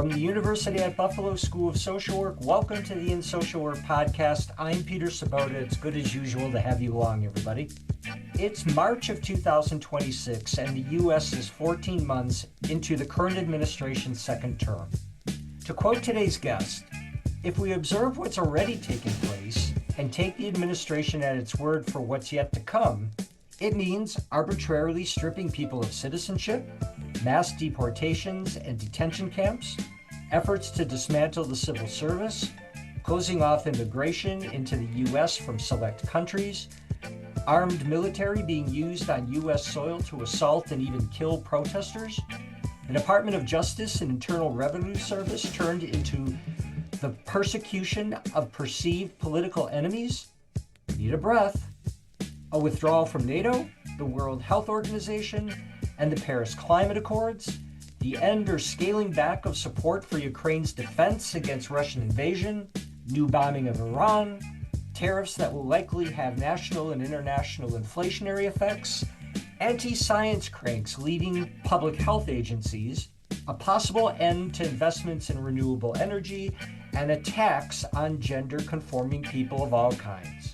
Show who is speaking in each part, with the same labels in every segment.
Speaker 1: From the University at Buffalo School of Social Work, welcome to the In Social Work podcast. I'm Peter Sabota. It's good as usual to have you along, everybody. It's March of 2026, and the U.S. is 14 months into the current administration's second term. To quote today's guest, if we observe what's already taken place and take the administration at its word for what's yet to come, it means arbitrarily stripping people of citizenship, mass deportations and detention camps, efforts to dismantle the civil service, closing off immigration into the U.S. from select countries, armed military being used on U.S. soil to assault and even kill protesters, the Department of Justice and Internal Revenue Service turned into the persecution of perceived political enemies. Need a breath. A withdrawal from NATO, the World Health Organization, and the Paris Climate Accords, the end or scaling back of support for Ukraine's defense against Russian invasion, new bombing of Iran, tariffs that will likely have national and international inflationary effects, anti-science cranks leading public health agencies, a possible end to investments in renewable energy, and attacks on gender-conforming people of all kinds.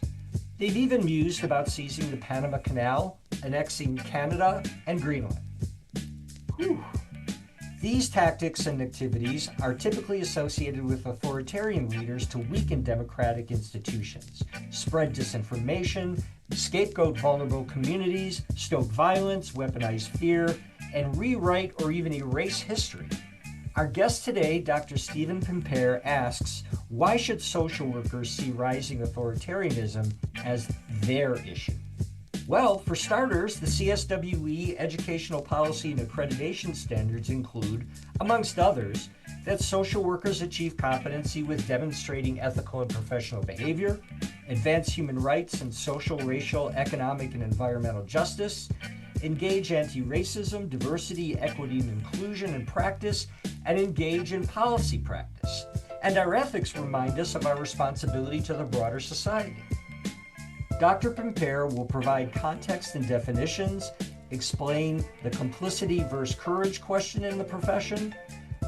Speaker 1: They've even mused about seizing the Panama Canal, annexing Canada and Greenland. Whew. These tactics and activities are typically associated with authoritarian leaders to weaken democratic institutions, spread disinformation, scapegoat vulnerable communities, stoke violence, weaponize fear, and rewrite or even erase history. Our guest today, Dr. Stephen Pimpare, asks, why should social workers see rising authoritarianism as their issue? Well, for starters, the CSWE educational policy and accreditation standards include, amongst others, that social workers achieve competency with demonstrating ethical and professional behavior, advance human rights and social, racial, economic, and environmental justice, engage anti-racism, diversity, equity, and inclusion in practice, and engage in policy practice. And our ethics remind us of our responsibility to the broader society. Dr. Pimpare will provide context and definitions, explain the complicity versus courage question in the profession,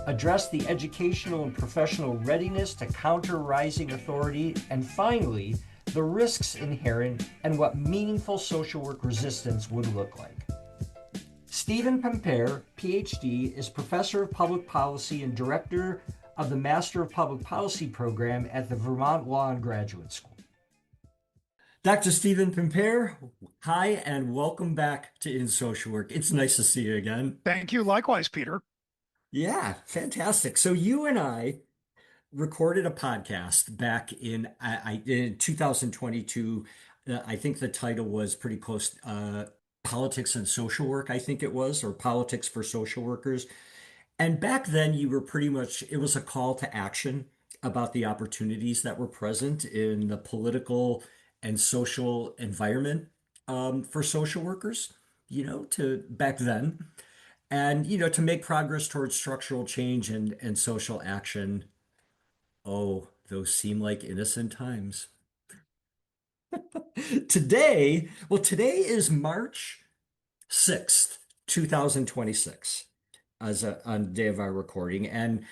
Speaker 1: address the educational and professional readiness to counter rising authority, and finally, the risks inherent and what meaningful social work resistance would look like. Stephen Pimpare, PhD, is Professor of Public Policy and Director of the Master of Public Policy program at the Vermont Law and Graduate School. Dr. Stephen Pimpare, hi, and welcome back to In Social Work. It's nice to see you again.
Speaker 2: Thank you. Likewise, Peter.
Speaker 1: Yeah, fantastic. So you and I recorded a podcast back in 2022. I think the title was pretty close, Politics and Social Work, I think it was, or Politics for Social Workers. And back then you were pretty much, it was a call to action about the opportunities that were present in the political and social environment for social workers, to back then. And, to make progress towards structural change and social action. Oh, those seem like innocent times. Today is March 6th, 2026, on the day of our recording. And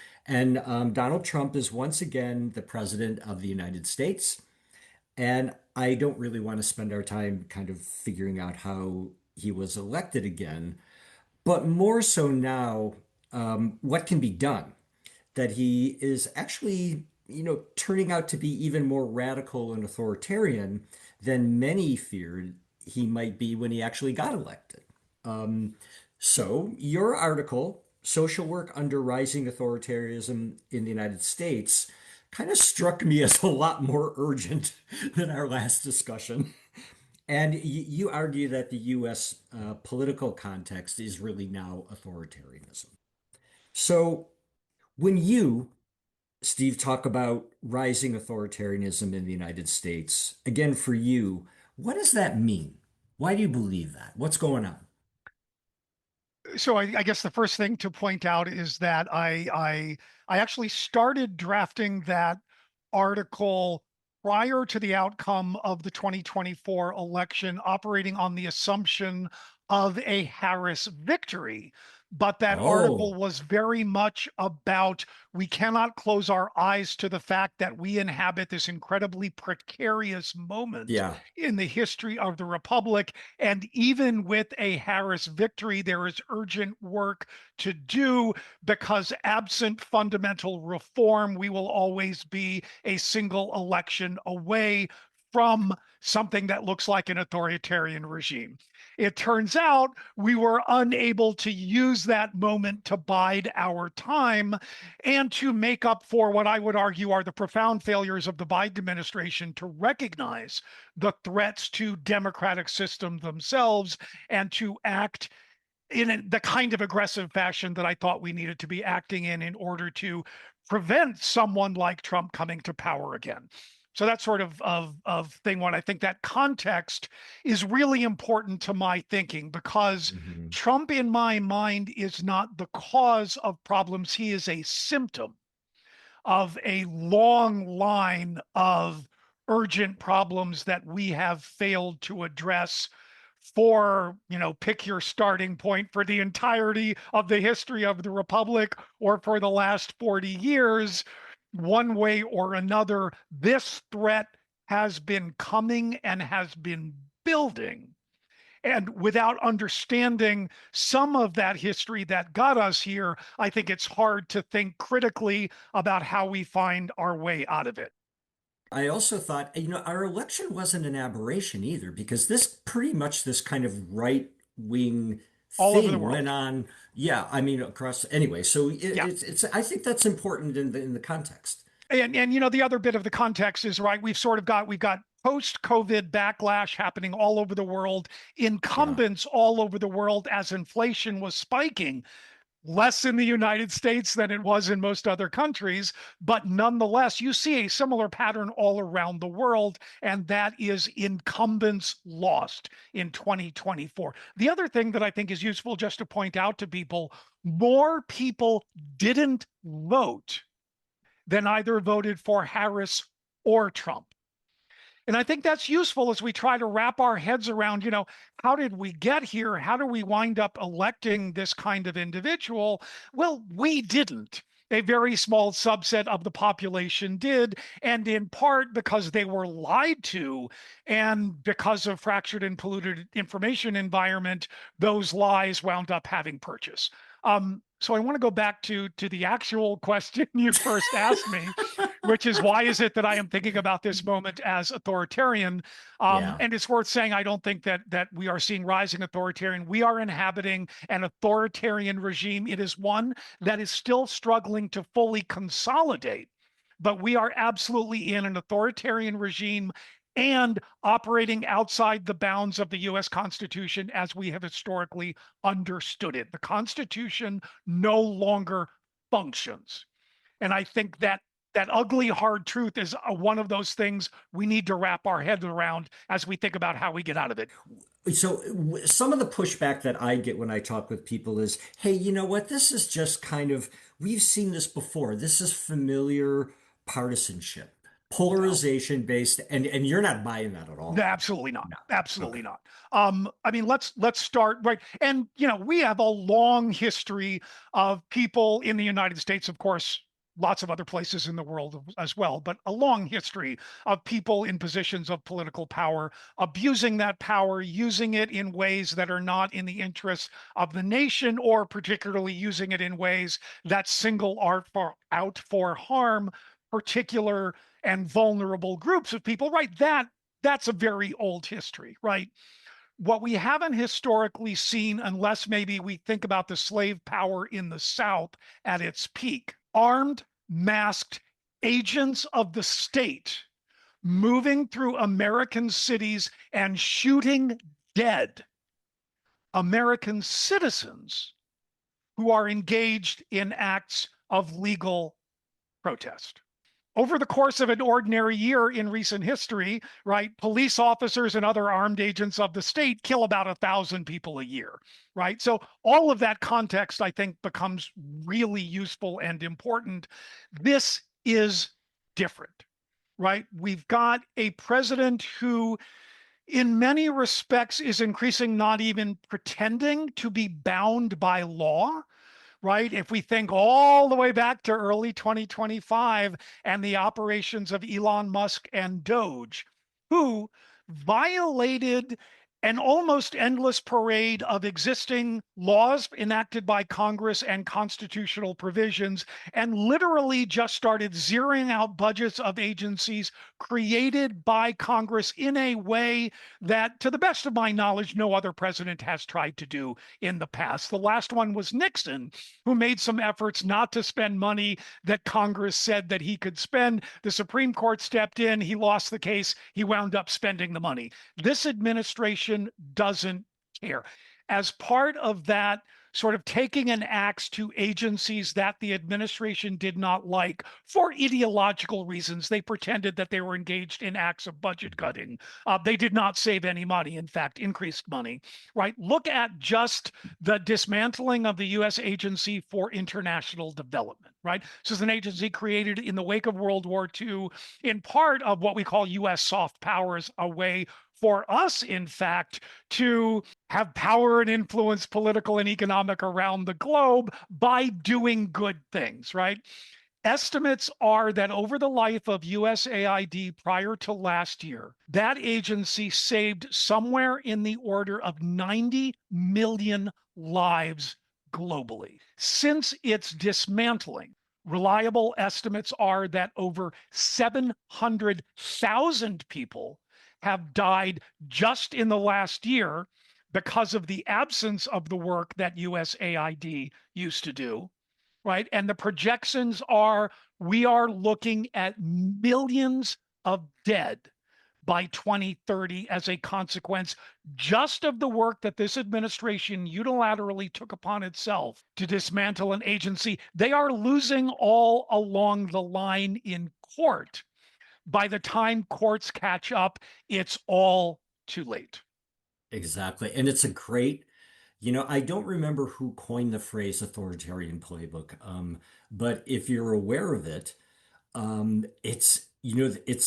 Speaker 1: Donald Trump is once again the president of the United States. And I don't really want to spend our time kind of figuring out how he was elected again, but more so now, what can be done, that he is actually, turning out to be even more radical and authoritarian than many feared he might be when he actually got elected. So your article, Social Work Under Rising Authoritarianism in the United States, kind of struck me as a lot more urgent than our last discussion. And you argue that the U.S. Political context is really now authoritarianism. So when you, Steve, talk about rising authoritarianism in the United States, again, for you, what does that mean? Why do you believe that? What's going on?
Speaker 2: So I guess the first thing to point out is that I actually started drafting that article prior to the outcome of the 2024 election, operating on the assumption of a Harris victory. but that article
Speaker 1: Oh,
Speaker 2: was very much about we cannot close our eyes to the fact that we inhabit this incredibly precarious moment
Speaker 1: yeah.
Speaker 2: in the history of the Republic. And even with a Harris victory, there is urgent work to do because absent fundamental reform, we will always be a single election away from something that looks like an authoritarian regime. It turns out we were unable to use that moment to bide our time and to make up for what I would argue are the profound failures of the Biden administration to recognize the threats to democratic systems themselves and to act in the kind of aggressive fashion that I thought we needed to be acting in order to prevent someone like Trump coming to power again. So that's sort of thing one. I think that context is really important to my thinking because
Speaker 1: Hmm.
Speaker 2: Trump, in my mind, is not the cause of problems. He is a symptom of a long line of urgent problems that we have failed to address for, pick your starting point for the entirety of the history of the Republic or for the last 40 years. One way or another, this threat has been coming and has been building. And without understanding some of that history that got us here, I think it's hard to think critically about how we find our way out of it.
Speaker 1: I also thought, our election wasn't an aberration either, because this pretty much this kind of right-wing
Speaker 2: All over the
Speaker 1: thing went
Speaker 2: world.
Speaker 1: on. Yeah, I mean, across anyway. So
Speaker 2: Yeah.
Speaker 1: it's I think that's important in the context.
Speaker 2: And the other bit of the context is right. We've got post-COVID backlash happening all over the world,
Speaker 1: Yeah.
Speaker 2: incumbents all over the world as inflation was spiking, less in the United States than it was in most other countries. But nonetheless, you see a similar pattern all around the world, and that is incumbents lost in 2024. The other thing that I think is useful just to point out to people, more people didn't vote than either voted for Harris or Trump. And I think that's useful as we try to wrap our heads around, how did we get here? How do we wind up electing this kind of individual? Well, we didn't. A very small subset of the population did, and in part because they were lied to, and because of fractured and polluted information environment, those lies wound up having purchase. So I want to go back to the actual question you first asked me, which is why is it that I am thinking about this moment as authoritarian?
Speaker 1: Yeah.
Speaker 2: And it's worth saying I don't think that we are seeing rising authoritarian. We are inhabiting an authoritarian regime. It is one that is still struggling to fully consolidate, but we are absolutely in an authoritarian regime and operating outside the bounds of the US Constitution as we have historically understood it. The Constitution no longer functions. And I think that ugly hard truth is one of those things we need to wrap our heads around as we think about how we get out of it.
Speaker 1: So some of the pushback that I get when I talk with people is, hey, you know what? This is just kind of, we've seen this before. This is familiar partisanship,
Speaker 2: No,
Speaker 1: polarization based, and you're not buying that at
Speaker 2: no,
Speaker 1: all.
Speaker 2: absolutely not.
Speaker 1: No.
Speaker 2: Absolutely
Speaker 1: Okay.
Speaker 2: not. I mean, let's start right. And we have a long history of people in the United States, of course, lots of other places in the world as well, but a long history of people in positions of political power abusing that power, using it in ways that are not in the interests of the nation, or particularly using it in ways that single out for harm particular and vulnerable groups of people, right? That's a very old history, right? What we haven't historically seen, unless maybe we think about the slave power in the South at its peak, armed, masked agents of the state moving through American cities and shooting dead American citizens who are engaged in acts of legal protest. Over the course of an ordinary year in recent history, right, police officers and other armed agents of the state kill about 1,000 people a year, right? So all of that context, I think, becomes really useful and important. This is different, right? We've got a president who in many respects is increasing, not even pretending to be bound by law, right? If we think all the way back to early 2025 and the operations of Elon Musk and Doge, who violated an almost endless parade of existing laws enacted by Congress and constitutional provisions, and literally just started zeroing out budgets of agencies created by Congress in a way that, to the best of my knowledge, no other president has tried to do in the past. The last one was Nixon, who made some efforts not to spend money that Congress said that he could spend. The Supreme Court stepped in, he lost the case, he wound up spending the money. This administration doesn't care. As part of that, sort of taking an axe to agencies that the administration did not like for ideological reasons. They pretended that they were engaged in acts of budget cutting. They did not save any money, in fact, increased money, right? Look at just the dismantling of the U.S. Agency for International Development, right? This is an agency created in the wake of World War II, in part of what we call U.S. soft powers, a way for us, in fact, to have power and influence political and economic around the globe by doing good things, right? Estimates are that over the life of USAID prior to last year, that agency saved somewhere in the order of 90 million lives globally. Since its dismantling, reliable estimates are that over 700,000 people have died just in the last year because of the absence of the work that USAID used to do, right? And the projections are we are looking at millions of dead by 2030 as a consequence just of the work that this administration unilaterally took upon itself to dismantle an agency. They are losing all along the line in court. By the time courts catch up, it's all too late.
Speaker 1: Exactly. And it's a great, I don't remember who coined the phrase authoritarian playbook, but if you're aware of it, it's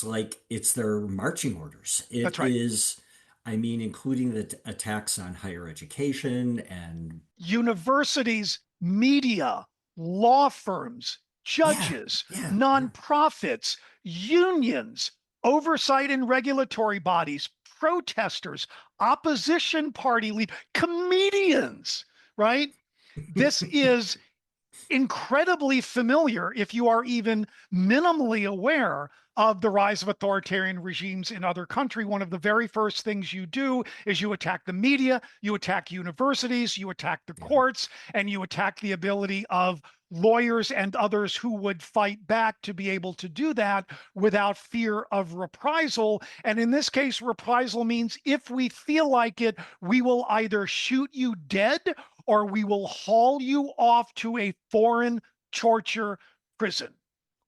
Speaker 1: like it's their marching orders. It
Speaker 2: That's right.
Speaker 1: is, I mean, including the attacks on higher education and
Speaker 2: Universities, media, law firms,
Speaker 1: yeah,
Speaker 2: judges,
Speaker 1: yeah, yeah.
Speaker 2: nonprofits, unions, oversight and regulatory bodies, protesters, opposition party lead, comedians, right? This is incredibly familiar if you are even minimally aware of the rise of authoritarian regimes in other countries. One of the very first things you do is you attack the media, you attack universities, you attack the
Speaker 1: Yeah.
Speaker 2: courts, and you attack the ability of lawyers and others who would fight back to be able to do that without fear of reprisal. And in this case, reprisal means if we feel like it, we will either shoot you dead or we will haul you off to a foreign torture prison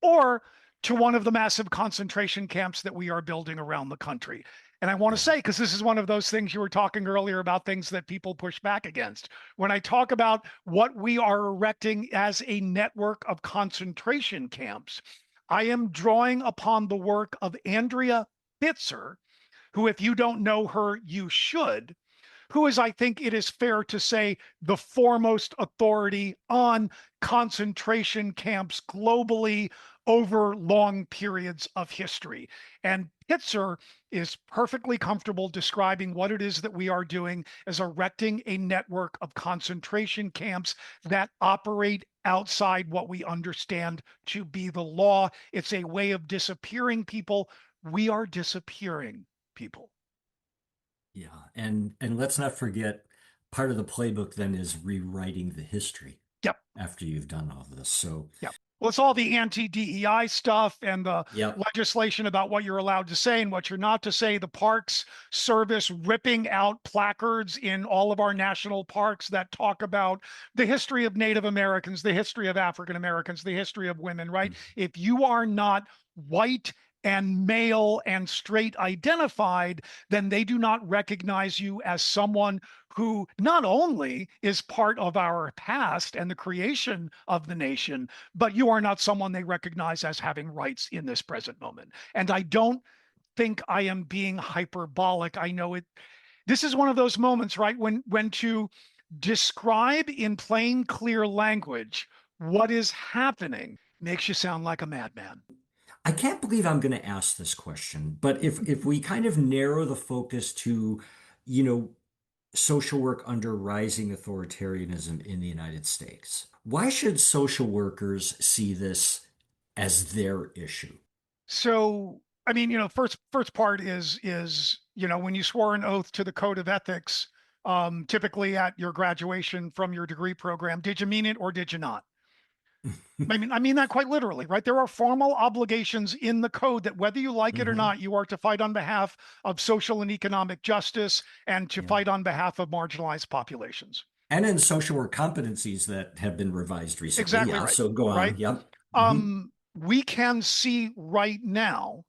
Speaker 2: or to one of the massive concentration camps that we are building around the country. And I want to
Speaker 1: Yeah.
Speaker 2: say, because this is one of those things you were talking earlier about things that people push back against. When I talk about what we are erecting as a network of concentration camps, I am drawing upon the work of Andrea Bitzer, who, if you don't know her, you should, who is, I think it is fair to say, the foremost authority on concentration camps globally over long periods of history. And Pitzer is perfectly comfortable describing what it is that we are doing as erecting a network of concentration camps that operate outside what we understand to be the law. It's a way of disappearing people. We are disappearing people.
Speaker 1: Yeah. And let's not forget part of the playbook then is rewriting the history
Speaker 2: Yep.
Speaker 1: after you've done all this. So,
Speaker 2: Yeah. Well, it's all the anti-DEI stuff and the
Speaker 1: yep.
Speaker 2: legislation about what you're allowed to say and what you're not to say. The Parks Service ripping out placards in all of our national parks that talk about the history of Native Americans, the history of African Americans, the history of women, right? If you are not white and male and straight identified, then they do not recognize you as someone who not only is part of our past and the creation of the nation, but you are not someone they recognize as having rights in this present moment. And I don't think I am being hyperbolic. I know it. This is one of those moments, right? When to describe in plain, clear language what is happening makes you sound like a madman.
Speaker 1: I can't believe I'm going to ask this question, but if we kind of narrow the focus to, you know, social work under rising authoritarianism in the United States, why should social workers see this as their issue?
Speaker 2: So, I mean, first part is when you swore an oath to the code of ethics, typically at your graduation from your degree program, did you mean it or did you not? I mean that quite literally, right? There are formal obligations in the code that whether you like it or
Speaker 1: Hmm.
Speaker 2: not, you are to fight on behalf of social and economic justice and to
Speaker 1: Yeah.
Speaker 2: fight on behalf of marginalized populations.
Speaker 1: And in social work competencies that have been revised recently.
Speaker 2: Exactly
Speaker 1: Yeah.
Speaker 2: right,
Speaker 1: So go
Speaker 2: right?
Speaker 1: on. Yep. Hmm.
Speaker 2: We can see right now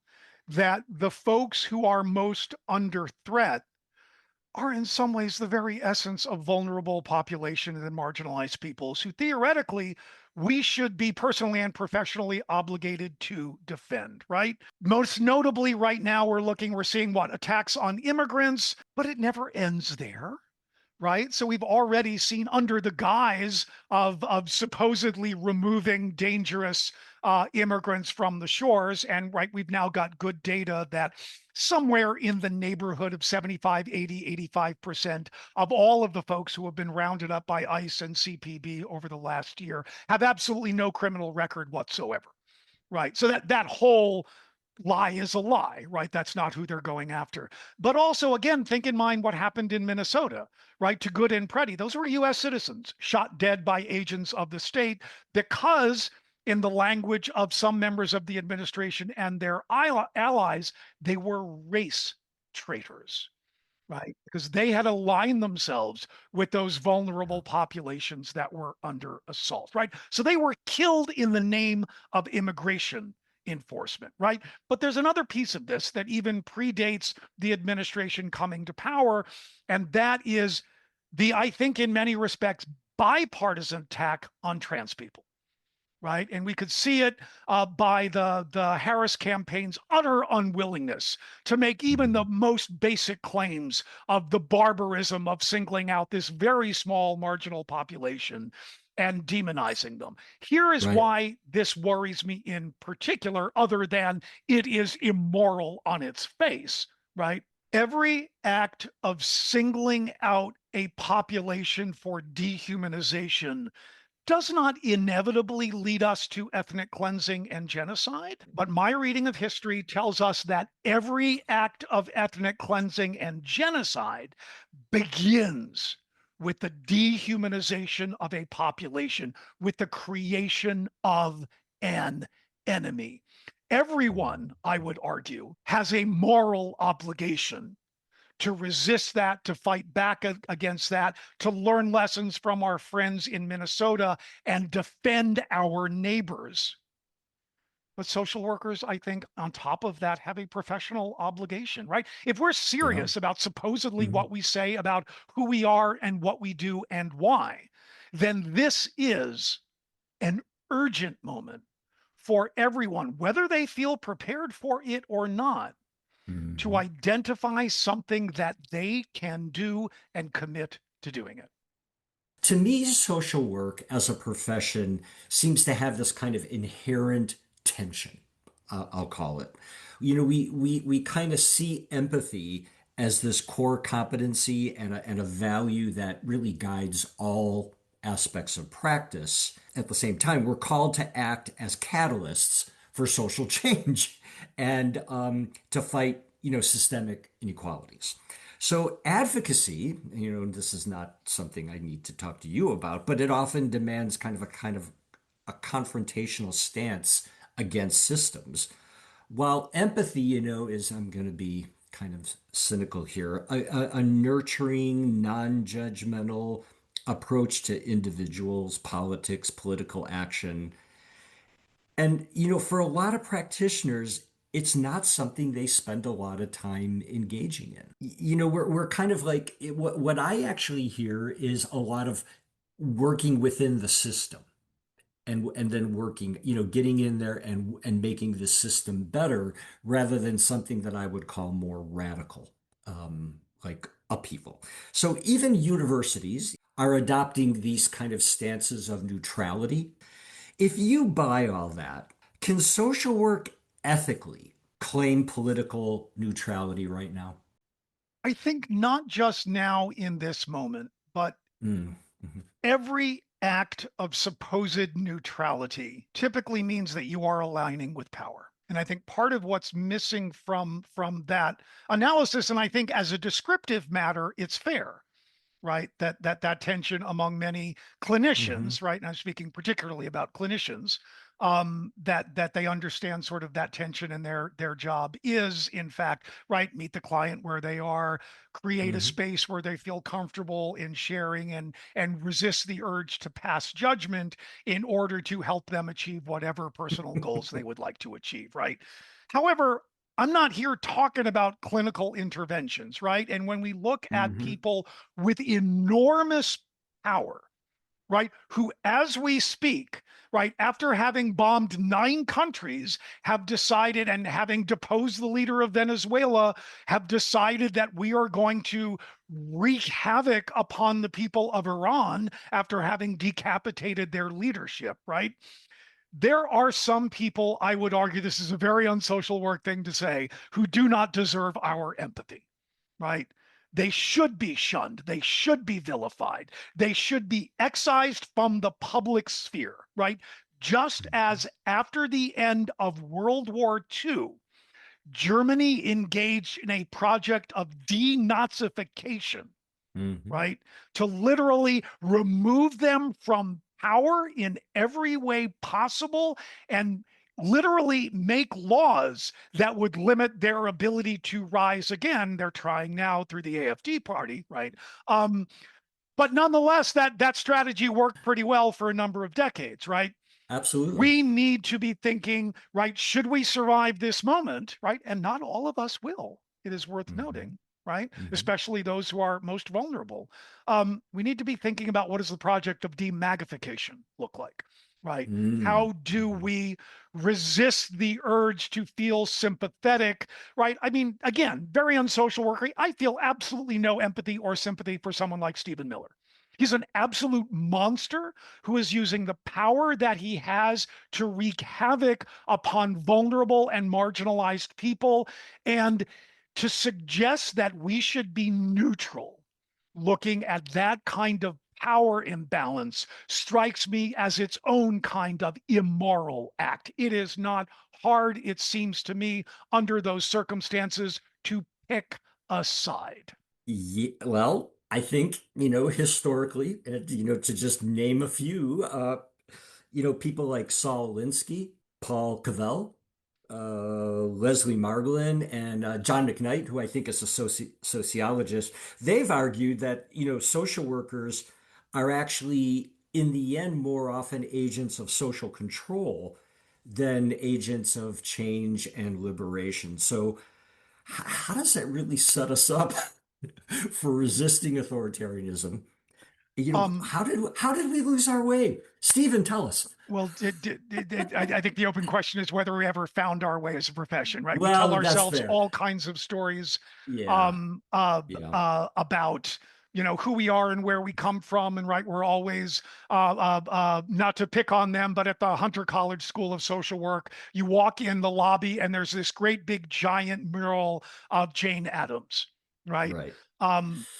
Speaker 2: that the folks who are most under threat are in some ways the very essence of vulnerable populations and marginalized peoples who theoretically we should be personally and professionally obligated to defend, right? Most notably, right now, we're seeing what attacks on immigrants, but it never ends there, right? So we've already seen under the guise of supposedly removing dangerous immigrants from the shores. And right, we've now got good data that somewhere in the neighborhood of 75, 80, 85% of all of the folks who have been rounded up by ICE and CPB over the last year have absolutely no criminal record whatsoever. Right. So that whole lie is a lie, right? That's not who they're going after. But also, again, think in mind what happened in Minnesota, right? To Good and Pretty. Those were US citizens shot dead by agents of the state because, in the language of some members of the administration and their allies, they were race traitors, right? Because they had aligned themselves with those vulnerable populations that were under assault, right? So they were killed in the name of immigration enforcement, right? But there's another piece of this that even predates the administration coming to power, and that is I think, in many respects, bipartisan attack on trans people, right? And we could see it by the Harris campaign's utter unwillingness to make even the most basic claims of the barbarism of singling out this very small marginal population and demonizing them. Here is
Speaker 1: Right.
Speaker 2: why this worries me in particular, other than it is immoral on its face, right? Every act of singling out a population for dehumanization does not inevitably lead us to ethnic cleansing and genocide. But my reading of history tells us that every act of ethnic cleansing and genocide begins with the dehumanization of a population, with the creation of an enemy. Everyone, I would argue, has a moral obligation to resist that, to fight back against that, to learn lessons from our friends in Minnesota and defend our neighbors. But social workers, I think, on top of that, have a professional obligation, right? If we're
Speaker 1: Yeah.
Speaker 2: serious about supposedly
Speaker 1: Mhm.
Speaker 2: what we say about who we are and what we do and why, then this is an urgent moment for everyone, whether they feel prepared for it or not, to
Speaker 1: Mhm.
Speaker 2: identify something that they can do and commit to doing it.
Speaker 1: To me, social work as a profession seems to have this kind of inherent tension, I'll call it. We kind of see empathy as this core competency and a value that really guides all aspects of practice. At the same time, we're called to act as catalysts for social change and to fight, systemic inequalities. So advocacy, this is not something I need to talk to you about, but it often demands kind of a confrontational stance against systems. While empathy, is I'm going to be kind of cynical here, a nurturing, non-judgmental approach to individuals, politics, political action. And, for a lot of practitioners, it's not something they spend a lot of time engaging in. We're kind of like, what I actually hear is a lot of working within the system. and then working, getting in there and making the system better rather than something that I would call more radical, like upheaval. So even universities are adopting these kind of stances of neutrality. If you buy all that, can social work ethically claim political neutrality right now?
Speaker 2: I think not just now in this moment, but
Speaker 1: Mm, mhm,
Speaker 2: every act of supposed neutrality typically means that you are aligning with power. And I think part of what's missing from that analysis, and I think as a descriptive matter, it's fair, right? That tension among many
Speaker 1: mhm.
Speaker 2: clinicians, right? And I'm speaking particularly about clinicians, that they understand sort of that tension in their job is, in fact, right, meet the client where they are, create a
Speaker 1: Mhm.
Speaker 2: space where they feel comfortable in sharing and resist the urge to pass judgment in order to help them achieve whatever personal goals they would like to achieve, right? However, I'm not here talking about clinical interventions, right? And when we look at
Speaker 1: Mhm.
Speaker 2: people with enormous power, right, who, as we speak, right, after having bombed 9 countries, have decided, and having deposed the leader of Venezuela, have decided that we are going to wreak havoc upon the people of Iran after having decapitated their leadership, right? There are some people, I would argue this is a very unsocial work thing to say, who do not deserve our empathy, right? They should be shunned. They should be vilified. They should be excised from the public sphere, right? Just as after the end of World War II, Germany engaged in a project of denazification,
Speaker 1: Mhm.
Speaker 2: right? To literally remove them from power in every way possible and literally make laws that would limit their ability to rise again. They're trying now through the AFD party, right? But nonetheless, that strategy worked pretty well for a number of decades, right?
Speaker 1: Absolutely.
Speaker 2: We need to be thinking, right, should we survive this moment, right? And not all of us will. It is worth
Speaker 1: Mhm.
Speaker 2: noting, right?
Speaker 1: Mhm.
Speaker 2: Especially those who are most vulnerable. We need to be thinking about what does the project of demagification look like, right?
Speaker 1: Mm.
Speaker 2: How do
Speaker 1: Mhm.
Speaker 2: we resist the urge to feel sympathetic, right? I mean, again, very unsocial worker. I feel absolutely no empathy or sympathy for someone like Stephen Miller. He's an absolute monster who is using the power that he has to wreak havoc upon vulnerable and marginalized people. And to suggest that we should be neutral looking at that kind of power imbalance strikes me as its own kind of immoral act. It is not hard, it seems to me, under those circumstances, to pick a side.
Speaker 1: Well, I think, historically, to just name a few, people like Saul Alinsky, Paul Cavell, Leslie Margolin, and John McKnight, who I think is a sociologist, they've argued that, social workers are actually, in the end, more often agents of social control than agents of change and liberation. So, how does that really set us up for resisting authoritarianism?
Speaker 2: Um,
Speaker 1: How did we lose our way? Stephen, tell us.
Speaker 2: Well, I think the open question is whether we ever found our way as a profession, right? We tell
Speaker 1: Well, that's
Speaker 2: ourselves
Speaker 1: fair.
Speaker 2: all kinds of stories
Speaker 1: Yeah, yeah.
Speaker 2: about who we are and where we come from, and right, we're always not to pick on them, but at the Hunter College School of Social Work, you walk in the lobby and there's this great big giant mural of Jane Addams, right?
Speaker 1: Right.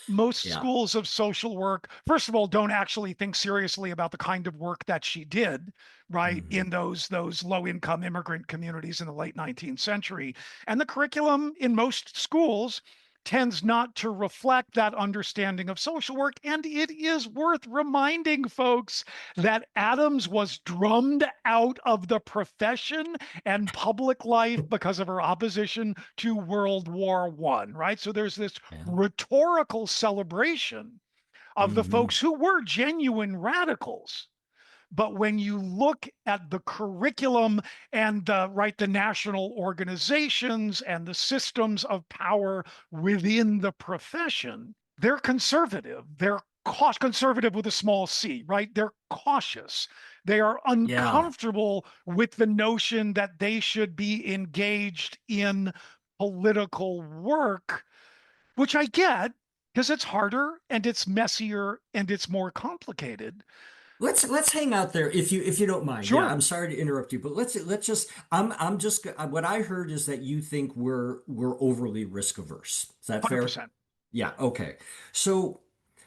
Speaker 2: Most
Speaker 1: Yeah.
Speaker 2: schools of social work, first of all, don't actually think seriously about the kind of work that she did, right,
Speaker 1: Hmm.
Speaker 2: in those low income immigrant communities in the late 19th century. And the curriculum in most schools tends not to reflect that understanding of social work. And it is worth reminding folks that Adams was drummed out of the profession and public life because of her opposition to World War One, right? So there's this
Speaker 1: Yeah.
Speaker 2: rhetorical celebration of the
Speaker 1: Hmm.
Speaker 2: folks who were genuine radicals. But when you look at the curriculum and the national organizations and the systems of power within the profession, they're conservative. They're conservative with a small c, right? They're cautious. They are
Speaker 1: Yeah.
Speaker 2: uncomfortable with the notion that they should be engaged in political work, which I get because it's harder and it's messier and it's more complicated.
Speaker 1: Let's hang out there if you don't mind. Yeah,
Speaker 2: Sure,
Speaker 1: I'm sorry to interrupt you, but let's just I'm just what I heard is that you think we're overly risk averse. Is that fair?
Speaker 2: 100%.
Speaker 1: Yeah, okay. So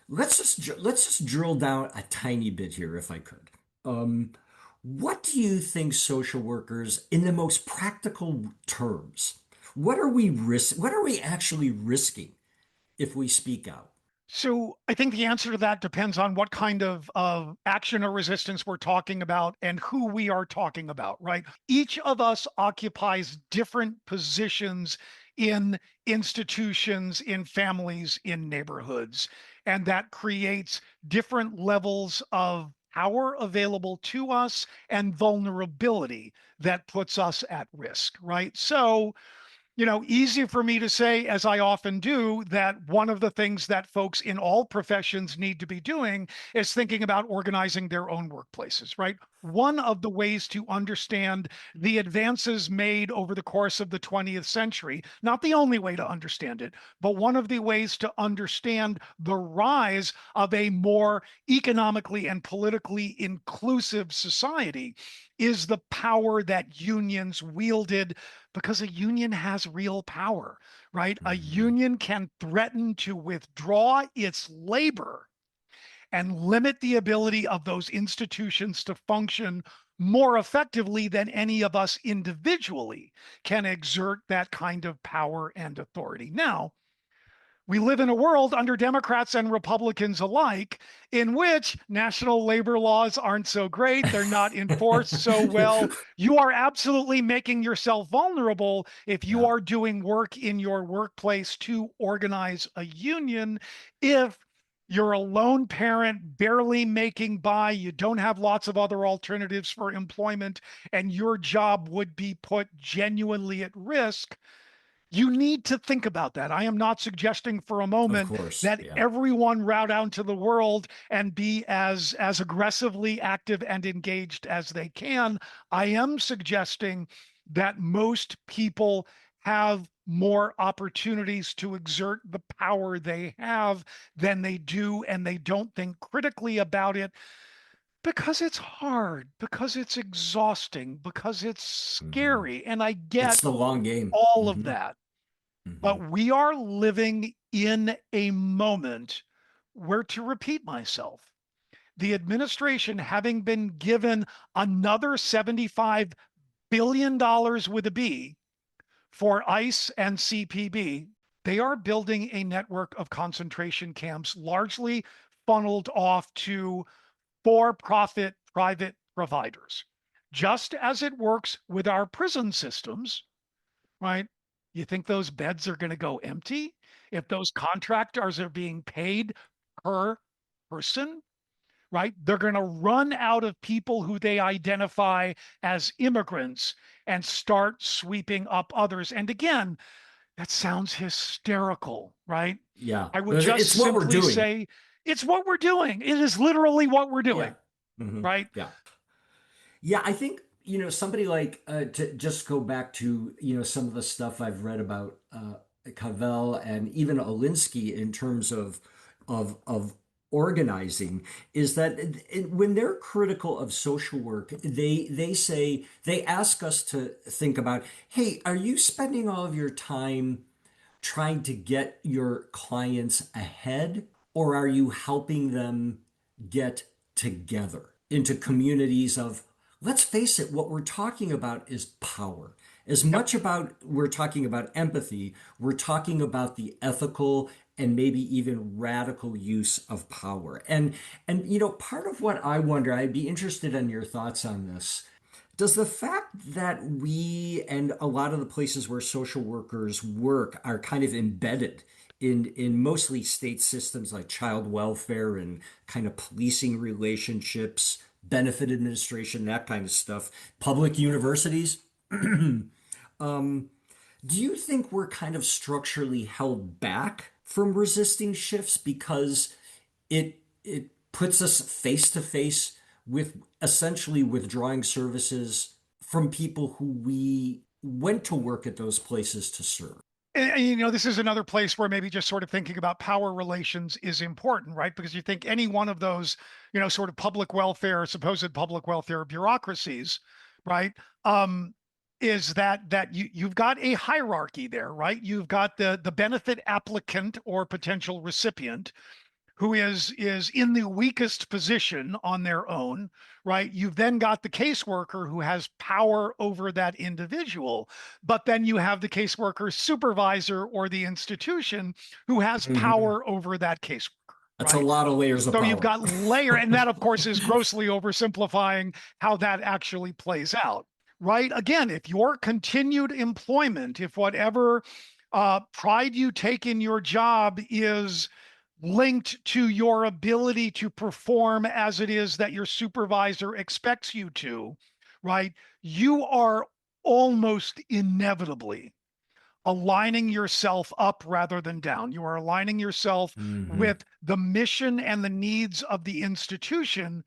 Speaker 1: let's just drill down a tiny bit here if I could. Um, what do you think social workers in the most practical terms, what are we actually risking if we speak out?
Speaker 2: So I think the answer to that depends on what kind of action or resistance we're talking about and who we are talking about, right? Each of us occupies different positions in institutions, in families, in neighborhoods, and that creates different levels of power available to us and vulnerability that puts us at risk, right? So easy for me to say, as I often do, that one of the things that folks in all professions need to be doing is thinking about organizing their own workplaces, right? One of the ways to understand the advances made over the course of the 20th century, not the only way to understand it, but one of the ways to understand the rise of a more economically and politically inclusive society is the power that unions wielded because a union has real power, right? A
Speaker 1: Mhm.
Speaker 2: union can threaten to withdraw its labor and limit the ability of those institutions to function more effectively than any of us individually can exert that kind of power and authority. Now, we live in a world under Democrats and Republicans alike in which national labor laws aren't so great. They're not enforced so well. You are absolutely making yourself vulnerable if you
Speaker 1: Yeah,
Speaker 2: are doing work in your workplace to organize a union. If you're a lone parent, barely making by, you don't have lots of other alternatives for employment, and your job would be put genuinely at risk, you need to think about that. I am not suggesting for a
Speaker 1: of
Speaker 2: moment
Speaker 1: course.
Speaker 2: that
Speaker 1: Yeah.
Speaker 2: everyone route out into the world and be as aggressively active and engaged as they can. I am suggesting that most people have more opportunities to exert the power they have than they do, and they don't think critically about it because it's hard, because it's exhausting, because it's
Speaker 1: Mhm.
Speaker 2: scary. And I get
Speaker 1: It's the long game.
Speaker 2: all of
Speaker 1: Hmm.
Speaker 2: that.
Speaker 1: Hmm.
Speaker 2: But we are living in a moment where, to repeat myself, the administration, having been given another $75 billion with a B for ICE and CPB, they are building a network of concentration camps largely funneled off to for profit private providers. Just as it works with our prison systems, right? You think those beds are going to go empty if those contractors are being paid per person, right? They're going to run out of people who they identify as immigrants and start sweeping up others. And again, that sounds hysterical, right?
Speaker 1: Yeah.
Speaker 2: I would just
Speaker 1: It's what we're
Speaker 2: simply
Speaker 1: doing.
Speaker 2: say it's what we're doing. It is literally what we're
Speaker 1: Yeah.
Speaker 2: doing,
Speaker 1: Hmm.
Speaker 2: right?
Speaker 1: Yeah. Yeah, I think, somebody like to just go back to, some of the stuff I've read about Cavell and even Alinsky in terms of organizing is that when they're critical of social work, they say they ask us to think about, hey, are you spending all of your time trying to get your clients ahead, or are you helping them get together into communities of, let's face it, what we're talking about is power. As
Speaker 2: Yep.
Speaker 1: much about we're talking about empathy, we're talking about the ethical and maybe even radical use of power. And part of what I wonder, I'd be interested in your thoughts on this. Does the fact that we and a lot of the places where social workers work are kind of embedded in mostly state systems like child welfare and kind of policing relationships, benefit administration, that kind of stuff, public universities, do you think we're kind of structurally held back from resisting shifts because it puts us face to face with essentially withdrawing services from people who we went to work at those places to serve.
Speaker 2: And this is another place where maybe just sort of thinking about power relations is important, right? Because you think any one of those, sort of public welfare, supposed public welfare bureaucracies, right? Is that you've got a hierarchy there, right? You've got the benefit applicant or potential recipient, who is in the weakest position on their own, right? You've then got the caseworker who has power over that individual, but then you have the caseworker supervisor or the institution who has
Speaker 1: Mhm.
Speaker 2: power over that caseworker,
Speaker 1: That's a
Speaker 2: right?
Speaker 1: lot of layers of
Speaker 2: So you've
Speaker 1: power.
Speaker 2: got layer, and that of course is grossly oversimplifying how that actually plays out, right? Again, if your continued employment, if whatever pride you take in your job is linked to your ability to perform as it is that your supervisor expects you to, right? You are almost inevitably aligning yourself up rather than down. You are aligning yourself
Speaker 1: Hmm.
Speaker 2: with the mission and the needs of the institution,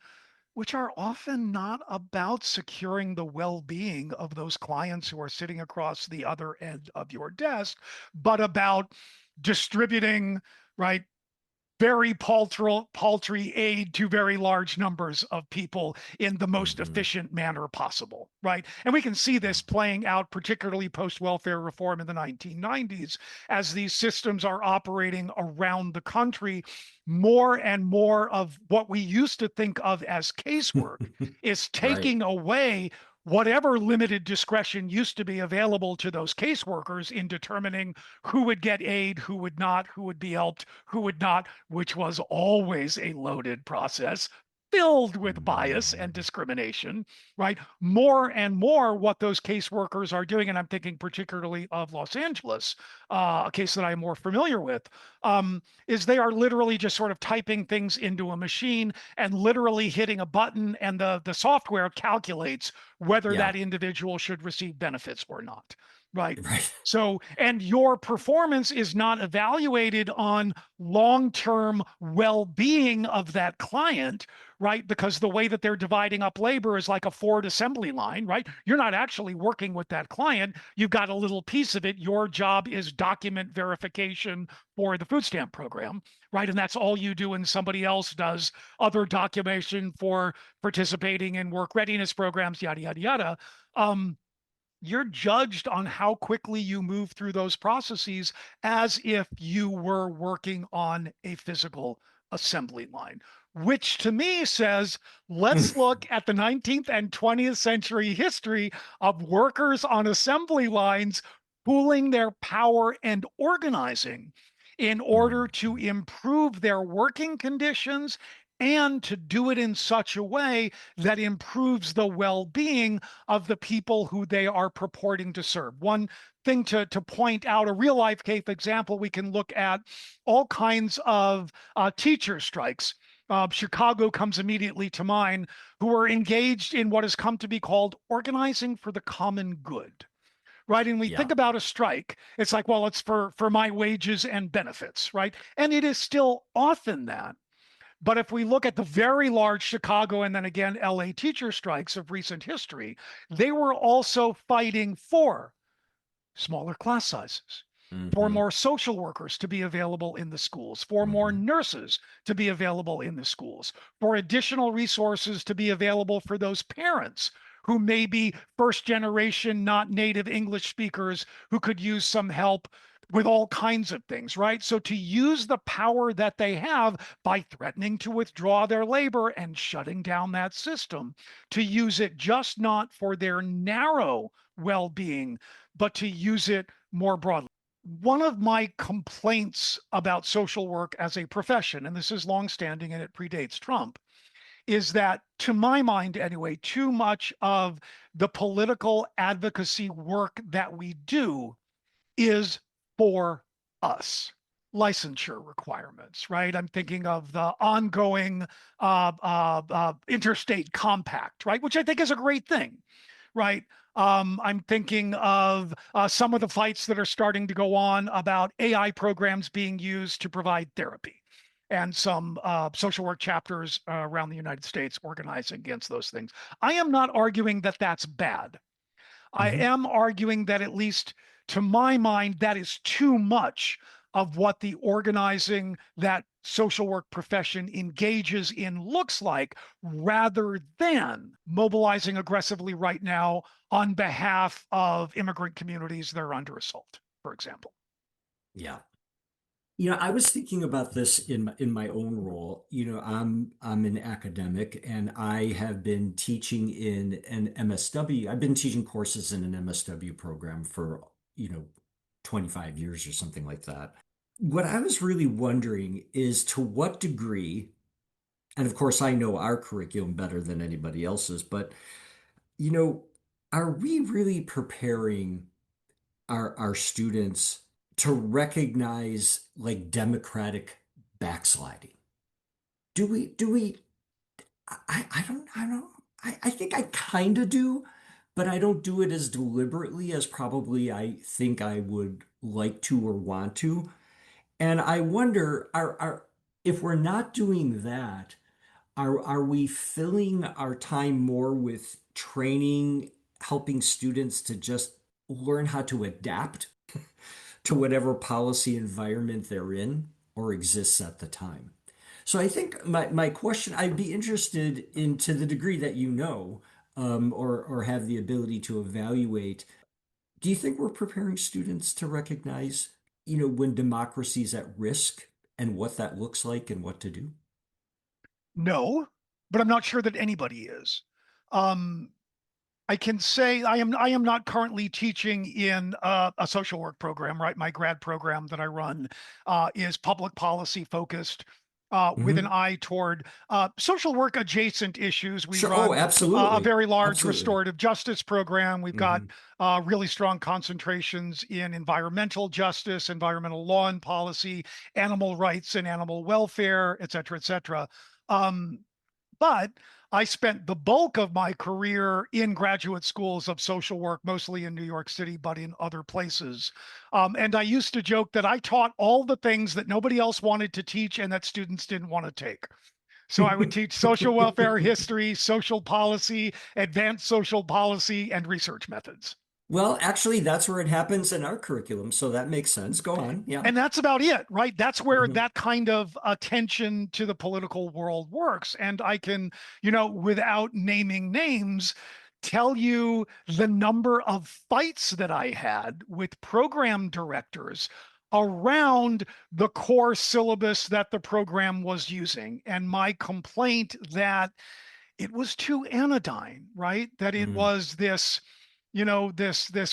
Speaker 2: which are often not about securing the well-being of those clients who are sitting across the other end of your desk, but about distributing, right, very paltry aid to very large numbers of people in the most
Speaker 1: Hmm.
Speaker 2: efficient manner possible, right? And we can see
Speaker 1: Yeah.
Speaker 2: this playing out, particularly post-welfare reform in the 1990s, as these systems are operating around the country. More and more of what we used to think of as casework is
Speaker 1: Right.
Speaker 2: taking away whatever limited discretion used to be available to those caseworkers in determining who would get aid, who would not, who would be helped, who would not, which was always a loaded process filled with bias and
Speaker 1: Mhm.
Speaker 2: discrimination, right? More and more, what those caseworkers are doing, and I'm thinking particularly of Los Angeles, a case that I'm more familiar with, is they are literally just sort of typing things into a machine and literally hitting a button, and the software calculates whether
Speaker 1: Yeah.
Speaker 2: that individual should receive benefits or not, right?
Speaker 1: Right.
Speaker 2: So, and your performance is not evaluated on long-term well-being of that client, right? Because the way that they're dividing up labor is like a Ford assembly line, right? You're not actually working with that client. You've got a little piece of it. Your job is document verification for the food stamp program, right? And that's all you do, and somebody else does other documentation for participating in work readiness programs, yada, yada, yada. You're judged on how quickly you move through those processes as if you were working on a physical assembly line, which to me says, let's look at the 19th and 20th century history of workers on assembly lines pooling their power and organizing in order to
Speaker 1: Mhm.
Speaker 2: improve their working conditions and to do it in such a way that improves the well-being of the people who they are purporting to serve. One thing to point out, a real life case example, we can look at all kinds of teacher strikes. Chicago comes immediately to mind, who are engaged in what has come to be called organizing for the common good. Right. And we
Speaker 1: Yeah.
Speaker 2: think about a strike, it's like, well, it's for my wages and benefits, right? And it is still often that. But if we look at the very large Chicago and then again LA teacher strikes of recent history, they were also fighting for smaller class sizes, for
Speaker 1: Hmm.
Speaker 2: more social workers to be available in the schools, for more
Speaker 1: Hmm.
Speaker 2: nurses to be available in the schools, for additional resources to be available for those parents who may be first generation, not native English speakers who could use some help with all kinds of things, right? So to use the power that they have by threatening to withdraw their labor and shutting down that system, to use it just not for their narrow well being, but to use it more broadly. One of my complaints about social work as a profession, and this is longstanding and it predates Trump, is that, to my mind anyway, too much of the political advocacy work that we do is for us. Licensure requirements, right? I'm thinking of the ongoing interstate compact, right? Which I think is a great thing, right? I'm thinking of some of the fights that are starting to go on about AI programs being used to provide therapy, and some social work chapters around the United States organizing against those things. I am not arguing that that's bad. I
Speaker 1: Hmm.
Speaker 2: am arguing that, at least to my mind, that is too much of what the organizing that social work profession engages in looks like, rather than mobilizing aggressively right now on behalf of immigrant communities that are under assault, for example.
Speaker 1: Yeah. I was thinking about this in my own role. I'm an academic and I have been teaching in an MSW. I've been teaching courses in an MSW program for, 25 years or something like that. What I was really wondering is to what degree, and of course I know our curriculum better than anybody else's, but you know, are we really preparing our students to recognize like democratic backsliding? Do we I think I kind of do, but I don't do it as deliberately as probably I think I would like to or want to. And I wonder, are if we're not doing that, are we filling our time more with training, helping students to just learn how to adapt to whatever policy environment they're in or exists at the time? So I think my question, I'd be interested in, to the degree that or have the ability to evaluate, do you think we're preparing students to recognize, when democracy is at risk and what that looks like and what to do?
Speaker 2: No, but I'm not sure that anybody is. Um, I can say I am not currently teaching in a social work program, right? My grad program that I run is public policy focused, with an
Speaker 1: Hmm.
Speaker 2: eye toward social work adjacent issues. We
Speaker 1: Sure. Oh,
Speaker 2: run a
Speaker 1: absolutely.
Speaker 2: very large
Speaker 1: Absolutely.
Speaker 2: restorative justice program. We've got
Speaker 1: Hmm.
Speaker 2: really strong concentrations in environmental justice, environmental law and policy, animal rights and animal welfare, et cetera, et cetera. Um, but I spent the bulk of my career in graduate schools of social work, mostly in New York City, but in other places. And I used to joke that I taught all the things that nobody else wanted to teach and that students didn't want to take. So I would teach social welfare history, social policy, advanced social policy, and research methods.
Speaker 1: Well, actually, that's where it happens in our curriculum, so that makes sense. Go on. Yeah.
Speaker 2: And that's about it, right? That's where
Speaker 1: Hmm.
Speaker 2: that kind of attention to the political world works. And I can, without naming names, tell you the number of fights that I had with program directors around the core syllabus that the program was using, and my complaint that it was too anodyne, right? That it
Speaker 1: Hmm.
Speaker 2: was this,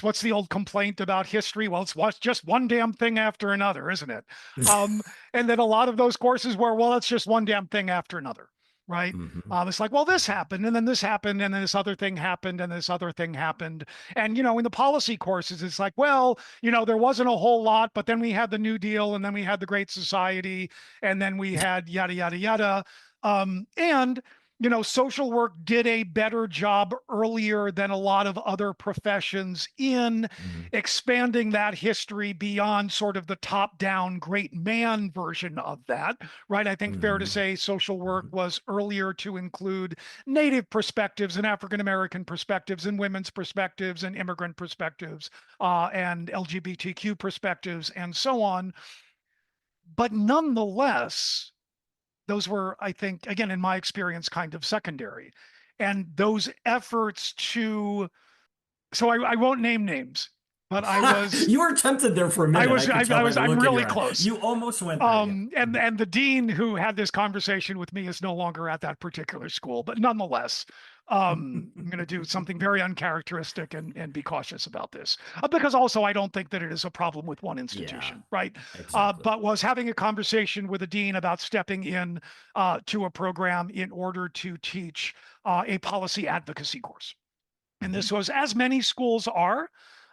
Speaker 2: what's the old complaint about history? Well, it's just one damn thing after another, isn't it? Um, and then a lot of those courses were, well, it's just one damn thing after another, right?
Speaker 1: Hmm.
Speaker 2: It's like, well, this happened, and then this happened, and then this other thing happened, and this other thing happened. And, in the policy courses, it's like, well, there wasn't a whole lot, but then we had the New Deal, and then we had the Great Society, and then we had yada, yada, yada. And social work did a better job earlier than a lot of other professions in
Speaker 1: Hmm.
Speaker 2: expanding that history beyond sort of the top down great man version of that, right? I think fair to
Speaker 1: Hmm.
Speaker 2: say social work
Speaker 1: Hmm.
Speaker 2: was earlier to include Native perspectives and African American perspectives and women's perspectives and immigrant perspectives and LGBTQ perspectives and so on. But nonetheless, those were, I think, again, in my experience, kind of secondary. And those efforts to, so I won't name names, but
Speaker 1: You were tempted there for a minute. I could tell by the
Speaker 2: I'm
Speaker 1: look in
Speaker 2: really
Speaker 1: your eye.
Speaker 2: close.
Speaker 1: You almost went there. Yeah.
Speaker 2: And the dean who had this conversation with me is no longer at that particular school, but nonetheless, I'm going to do something very uncharacteristic and be cautious about this because also I don't think that it is a problem with one
Speaker 1: Yeah,
Speaker 2: institution, right?
Speaker 1: exactly.
Speaker 2: But was having a conversation with a dean about stepping in to a program in order to teach a policy advocacy course. And
Speaker 1: Hmm.
Speaker 2: this was, as many schools are,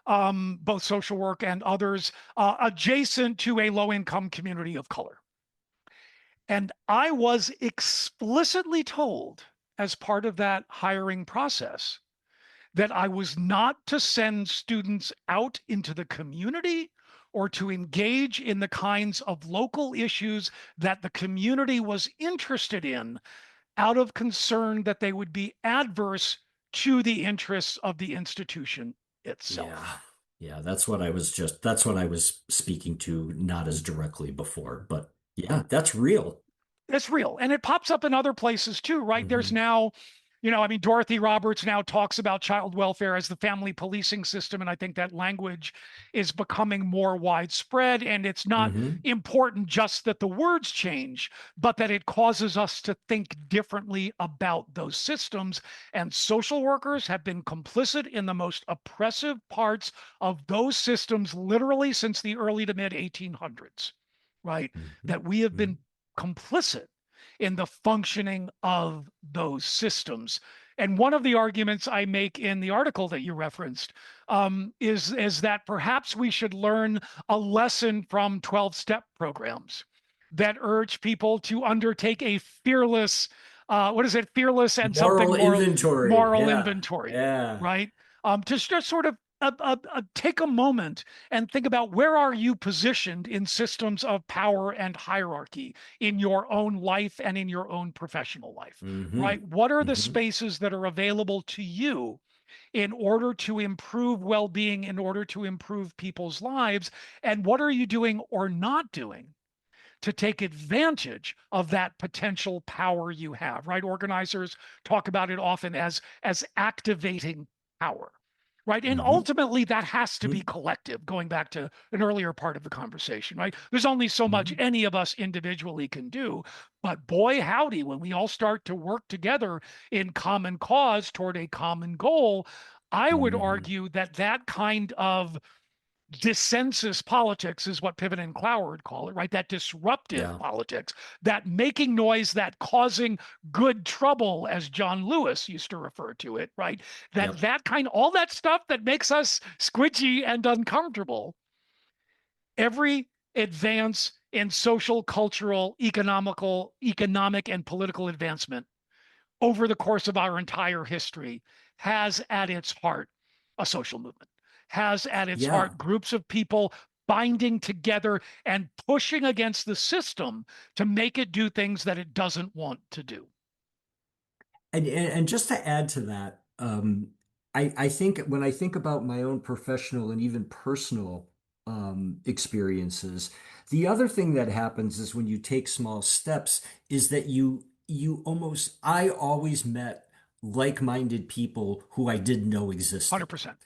Speaker 2: both social work and others, adjacent to a low income community of color. And I was explicitly told as part of that hiring process that I was not to send students out into the community or to engage in the kinds of local issues that the community was interested in out of concern that they would be adverse to the interests of the institution
Speaker 1: Yeah.
Speaker 2: itself.
Speaker 1: Yeah, that's what I was speaking to, not as directly before, but yeah, that's real.
Speaker 2: It's real. And it pops up in other places too, right? There's
Speaker 1: Hmm.
Speaker 2: now, I mean, Dorothy Roberts now talks about child welfare as the family policing system. And I think that language is becoming more widespread. And it's not
Speaker 1: Hmm.
Speaker 2: important just that the words change, but that it causes us to think differently about those systems. And social workers have been complicit in the most oppressive parts of those systems literally since the early to mid 1800s, right?
Speaker 1: Hmm.
Speaker 2: That we have been complicit in the functioning of those systems. And one of the arguments I make in the article that you referenced is that perhaps we should learn a lesson from 12-step programs that urge people to undertake a fearless, what is it, fearless and
Speaker 1: Moral
Speaker 2: something more
Speaker 1: inventory.
Speaker 2: moral
Speaker 1: Yeah.
Speaker 2: inventory,
Speaker 1: Yeah.
Speaker 2: right? To just sort of take a moment and think about where are you positioned in systems of power and hierarchy in your own life and in your own professional life,
Speaker 1: Hmm.
Speaker 2: right? What are the
Speaker 1: Hmm.
Speaker 2: spaces that are available to you in order to improve well-being, in order to improve people's lives? And what are you doing or not doing to take advantage of that potential power you have, right? Organizers talk about it often as activating power, right? And
Speaker 1: Hmm.
Speaker 2: ultimately that has to be
Speaker 1: Hmm.
Speaker 2: collective, going back to an earlier part of the conversation, right? There's only so much
Speaker 1: Hmm.
Speaker 2: any of us individually can do, but boy howdy, when we all start to work together in common cause toward a common goal, I would
Speaker 1: Hmm.
Speaker 2: argue that that kind of dissensus politics is what Piven and Clower would call it, right? That disruptive
Speaker 1: Yeah.
Speaker 2: politics, that making noise, that causing good trouble, as John Lewis used to refer to it, right?
Speaker 1: Yep.
Speaker 2: That kind, all that stuff that makes us squidgy and uncomfortable. Every advance in social, cultural, economic, and political advancement over the course of our entire history has at its heart a social movement, has at its
Speaker 1: Yeah.
Speaker 2: heart groups of people binding together and pushing against the system to make it do things that it doesn't want to do.
Speaker 1: And just to add to that, I think when I think about my own professional and even personal experiences, the other thing that happens is when you take small steps is that I always met like-minded people who I didn't know existed.
Speaker 2: 100%.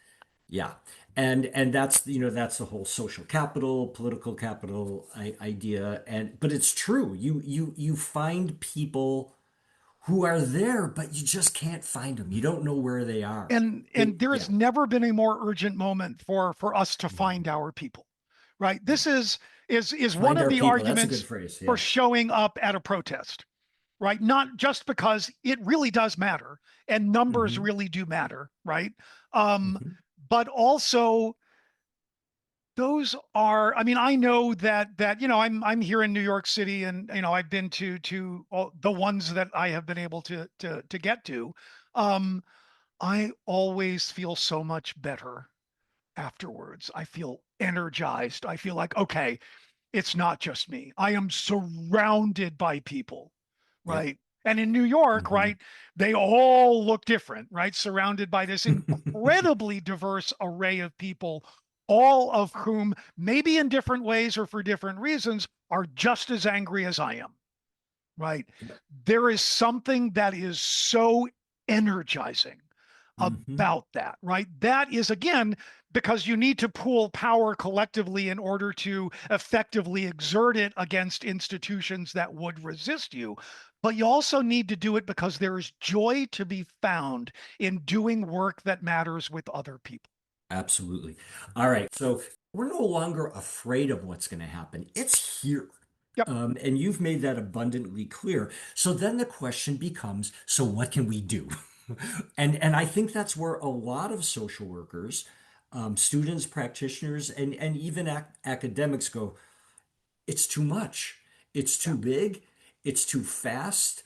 Speaker 1: Yeah. And that's that's the whole social capital, political capital idea. And but it's true. You find people who are there, but you just can't find them. You don't know where they are.
Speaker 2: And there
Speaker 1: Yeah.
Speaker 2: has never been a more urgent moment for us to
Speaker 1: Mhm.
Speaker 2: find our people, right?
Speaker 1: Yeah.
Speaker 2: This is one
Speaker 1: Find
Speaker 2: of
Speaker 1: our
Speaker 2: the
Speaker 1: people. That's a
Speaker 2: arguments
Speaker 1: good phrase.
Speaker 2: for
Speaker 1: Yeah.
Speaker 2: showing up at a protest, right? Not just because it really does matter and numbers
Speaker 1: Hmm.
Speaker 2: really do matter, right? Um,
Speaker 1: Hmm.
Speaker 2: but also those are, I mean, I know that I'm here in New York City, and I've been to all the ones that I have been able to get to. Um, I always feel so much better afterwards. I feel energized. I feel like, okay, it's not just me. I am surrounded by people,
Speaker 1: Yep.
Speaker 2: right? And in New York,
Speaker 1: Hmm.
Speaker 2: right, they all look different, right? Surrounded by this incredibly diverse array of people, all of whom, maybe in different ways or for different reasons, are just as angry as I am, right?
Speaker 1: Yep.
Speaker 2: There is something that is so energizing
Speaker 1: Hmm.
Speaker 2: about that, right? That is, again, because you need to pool power collectively in order to effectively exert it against institutions that would resist you. But you also need to do it because there is joy to be found in doing work that matters with other people.
Speaker 1: Absolutely. All right. So we're no longer afraid of what's going to happen. It's here.
Speaker 2: Yep.
Speaker 1: And you've made that abundantly clear. So then the question becomes, so what can we do? And I think that's where a lot of social workers, students, practitioners, and even academics go, it's too much. It's
Speaker 2: Yeah.
Speaker 1: too big. It's too fast.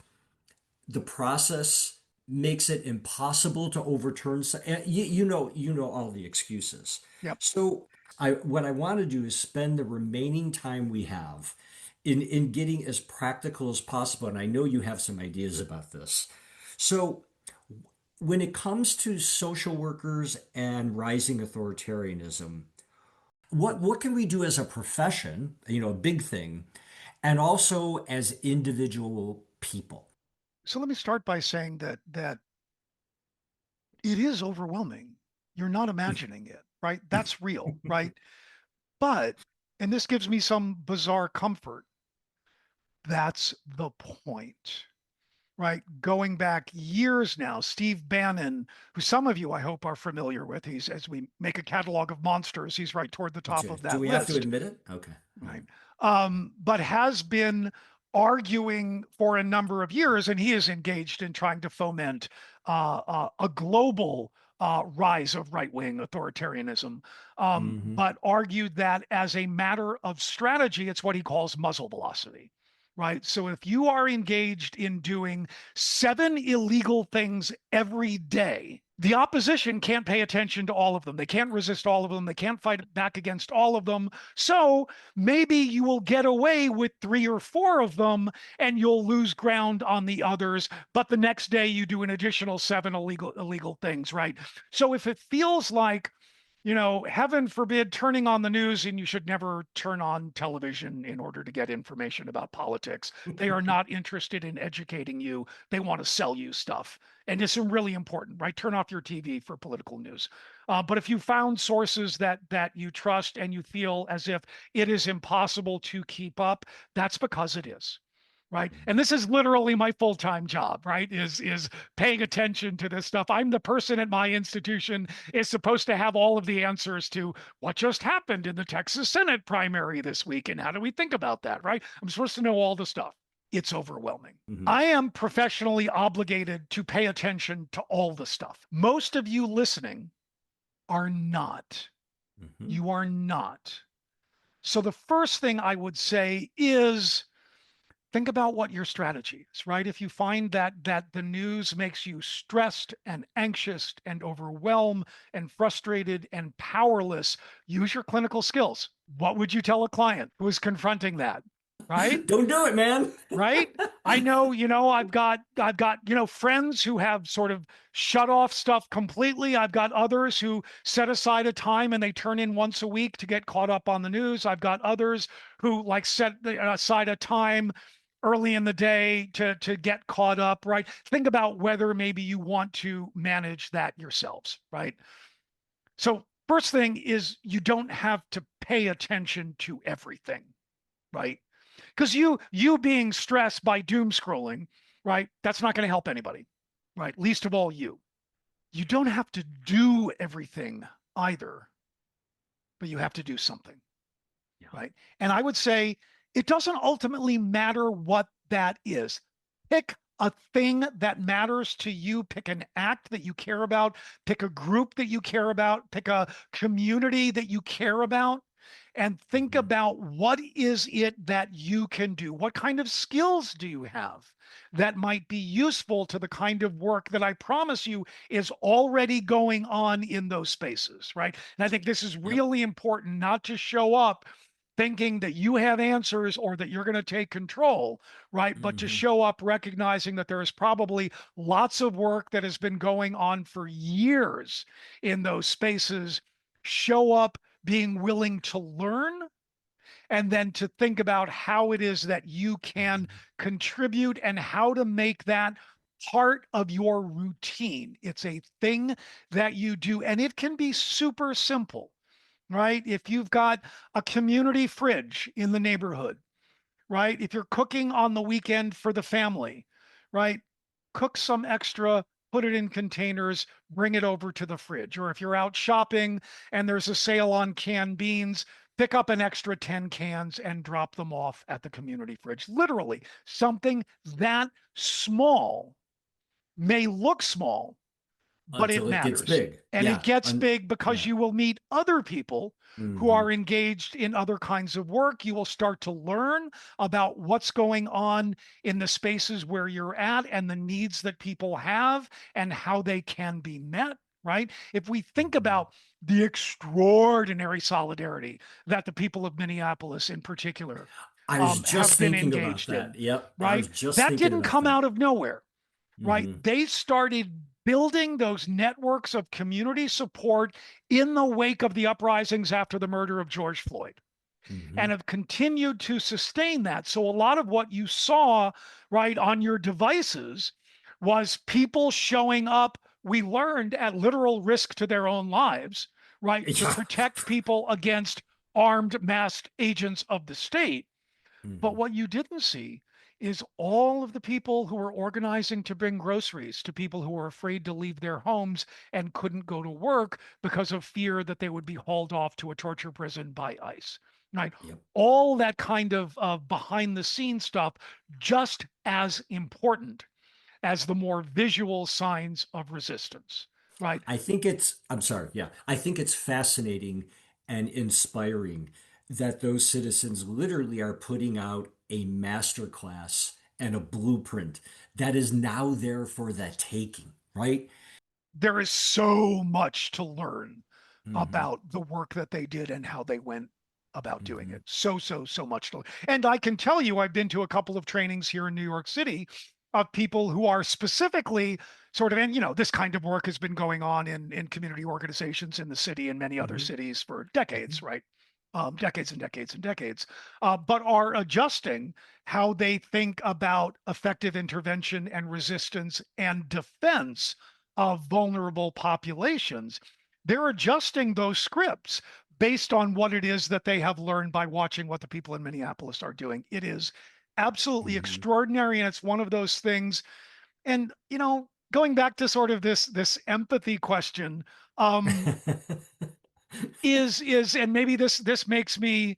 Speaker 1: The process makes it impossible to overturn. You know all the excuses.
Speaker 2: Yep.
Speaker 1: So What I want to do is spend the remaining time we have in getting as practical as possible. And I know you have some ideas about this. So when it comes to social workers and rising authoritarianism, what can we do as a profession, a big thing, and also as individual people?
Speaker 2: So let me start by saying that it is overwhelming. You're not imagining it, right? That's real, right? But, and this gives me some bizarre comfort, that's the point, right? Going back years now, Steve Bannon, who some of you I hope are familiar with, he's, as we make a catalog of monsters, he's right toward the top of
Speaker 1: Do
Speaker 2: that
Speaker 1: we have to
Speaker 2: list,
Speaker 1: admit it? Okay.
Speaker 2: right? But has been arguing for a number of years, and he is engaged in trying to foment a global rise of right-wing authoritarianism,
Speaker 1: Hmm.
Speaker 2: but argued that as a matter of strategy, it's what he calls muzzle velocity. Right. So if you are engaged in doing 7 illegal things every day, the opposition can't pay attention to all of them. They can't resist all of them. They can't fight back against all of them. So maybe you will get away with 3 or 4 of them and you'll lose ground on the others. But the next day you do an additional 7 illegal things, right? So if it feels like, heaven forbid turning on the news, and you should never turn on television in order to get information about politics. They are not interested in educating you. They want to sell you stuff. And it's really important, right? Turn off your TV for political news. But if you found sources that you trust and you feel as if it is impossible to keep up, that's because it is. Right. And this is literally my full-time job, right? Is paying attention to this stuff. I'm the person at my institution is supposed to have all of the answers to what just happened in the Texas Senate primary this week and how do we think about that, right? I'm supposed to know all the stuff. It's overwhelming.
Speaker 1: Hmm.
Speaker 2: I am professionally obligated to pay attention to all the stuff. Most of you listening are not.
Speaker 1: Hmm.
Speaker 2: You are not. So the first thing I would say is think about what your strategy is, right? If you find that the news makes you stressed and anxious and overwhelmed and frustrated and powerless, use your clinical skills. What would you tell a client who is confronting that? Right?
Speaker 1: Don't do it, man.
Speaker 2: Right? I know, I've got, friends who have sort of shut off stuff completely. I've got others who set aside a time and they turn in once a week to get caught up on the news. I've got others who like set aside a time early in the day to get caught up, right? Think about whether maybe you want to manage that yourselves, right? So first thing is you don't have to pay attention to everything, right? Because you being stressed by doom scrolling, right? That's not going to help anybody, right? Least of all you. You don't have to do everything either, but you have to do something,
Speaker 1: Yeah.
Speaker 2: right? And I would say it doesn't ultimately matter what that is. Pick a thing that matters to you, pick an act that you care about, pick a group that you care about, pick a community that you care about, and think
Speaker 1: Hmm.
Speaker 2: about what is it that you can do? What kind of skills do you have that might be useful to the kind of work that I promise you is already going on in those spaces, right? And I think this is
Speaker 1: Yep.
Speaker 2: really important, not to show up thinking that you have answers or that you're going to take control, right? But to
Speaker 1: Hmm.
Speaker 2: show up recognizing that there is probably lots of work that has been going on for years in those spaces. Show up being willing to learn and then to think about how it is that you can
Speaker 1: Hmm.
Speaker 2: contribute and how to make that part of your routine. It's a thing that you do, and it can be super simple, right? If you've got a community fridge in the neighborhood, right? If you're cooking on the weekend for the family, right? Cook some extra, put it in containers, bring it over to the fridge. Or if you're out shopping and there's a sale on canned beans, pick up an extra 10 cans and drop them off at the community fridge. Literally, something that small may look small, but it
Speaker 1: Until it gets
Speaker 2: matters.
Speaker 1: big.
Speaker 2: And it
Speaker 1: Yeah.
Speaker 2: gets big because
Speaker 1: Yeah.
Speaker 2: you will meet other people who
Speaker 1: Hmm.
Speaker 2: are engaged in other kinds of work. You will start to learn about what's going on in the spaces where you're at and the needs that people have and how they can be met. right? If we think
Speaker 1: Mhm.
Speaker 2: about the extraordinary solidarity that the people of Minneapolis in particular
Speaker 1: I was just
Speaker 2: have been
Speaker 1: thinking about
Speaker 2: engaged
Speaker 1: that.
Speaker 2: in,
Speaker 1: Yep, I
Speaker 2: right?
Speaker 1: was just
Speaker 2: That
Speaker 1: thinking
Speaker 2: didn't
Speaker 1: about
Speaker 2: come
Speaker 1: that.
Speaker 2: out of nowhere, right?
Speaker 1: Hmm.
Speaker 2: They started building those networks of community support in the wake of the uprisings after the murder of George Floyd and
Speaker 1: Hmm.
Speaker 2: have continued to sustain that. So a lot of what you saw, right, on your devices was people showing up, we learned at literal risk to their own lives, right, to
Speaker 1: Yeah.
Speaker 2: protect people against armed masked agents of the state. But
Speaker 1: Hmm.
Speaker 2: what you didn't see is all of the people who were organizing to bring groceries to people who were afraid to leave their homes and couldn't go to work because of fear that they would be hauled off to a torture prison by ICE. Right?
Speaker 1: Yep.
Speaker 2: All that kind of behind the scenes stuff, just as important as the more visual signs of resistance. Right?
Speaker 1: I'm sorry, yeah. I think it's fascinating and inspiring that those citizens literally are putting out a master class and a blueprint that is now there for the taking, right?
Speaker 2: There is so much to learn
Speaker 1: Hmm.
Speaker 2: about the work that they did and how they went about doing
Speaker 1: Hmm.
Speaker 2: it. So much to. And I can tell you, I've been to a couple of trainings here in New York City of people who are specifically sort of, and this kind of work has been going on in community organizations in the city and many other
Speaker 1: Hmm.
Speaker 2: cities for
Speaker 1: Hmm.
Speaker 2: decades, right? Decades and decades and decades, but are adjusting how they think about effective intervention and resistance and defense of vulnerable populations. They're adjusting those scripts based on what it is that they have learned by watching what the people in Minneapolis are doing. It is absolutely
Speaker 1: Hmm.
Speaker 2: extraordinary. And it's one of those things. And, going back to sort of this empathy question, um, and maybe this makes me,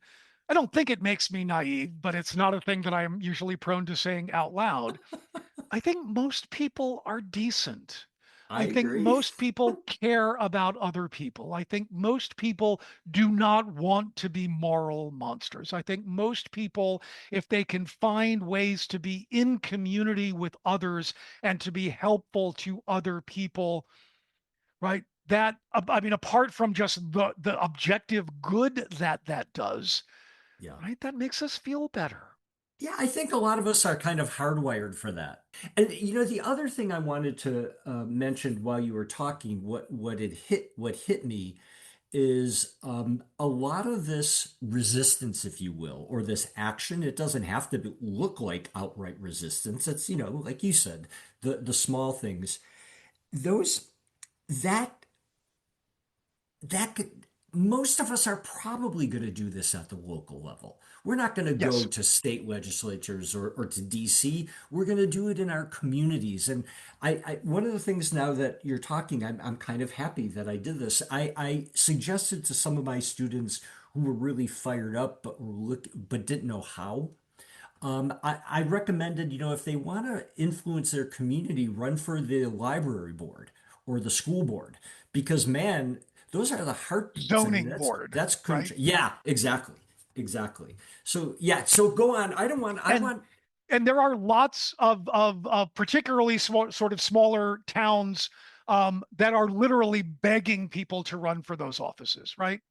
Speaker 2: I don't think it makes me naive, but it's not a thing that I'm usually prone to saying out loud. I think most people are decent.
Speaker 1: I
Speaker 2: I think
Speaker 1: agree.
Speaker 2: most people care about other people. I think most people do not want to be moral monsters. I think most people, if they can find ways to be in community with others and to be helpful to other people, right? That, I mean, apart from just the objective good that that does,
Speaker 1: Yeah.
Speaker 2: right? That makes us feel better.
Speaker 1: Yeah, I think a lot of us are kind of hardwired for that. And the other thing I wanted to mention while you were talking, what hit me is a lot of this resistance, if you will, or this action. It doesn't have to look like outright resistance. It's, like you said, the small things. Those that that could most of us are probably going to do this at the local level. We're not going to go
Speaker 2: Yes.
Speaker 1: to state legislatures or to DC. We're going to do it in our communities. And one of the things now that you're talking, I'm kind of happy that I did this. I suggested to some of my students who were really fired up but didn't know how. I recommended, if they want to influence their community, run for the library board or the school board, because man, those are the heartbeats. I mean,
Speaker 2: Zoning
Speaker 1: that's
Speaker 2: board,
Speaker 1: that's
Speaker 2: right?
Speaker 1: yeah, exactly, exactly. So yeah, so go on. I
Speaker 2: and
Speaker 1: want.
Speaker 2: and there are lots of particularly sort of smaller towns that are literally begging people to run for those offices, right?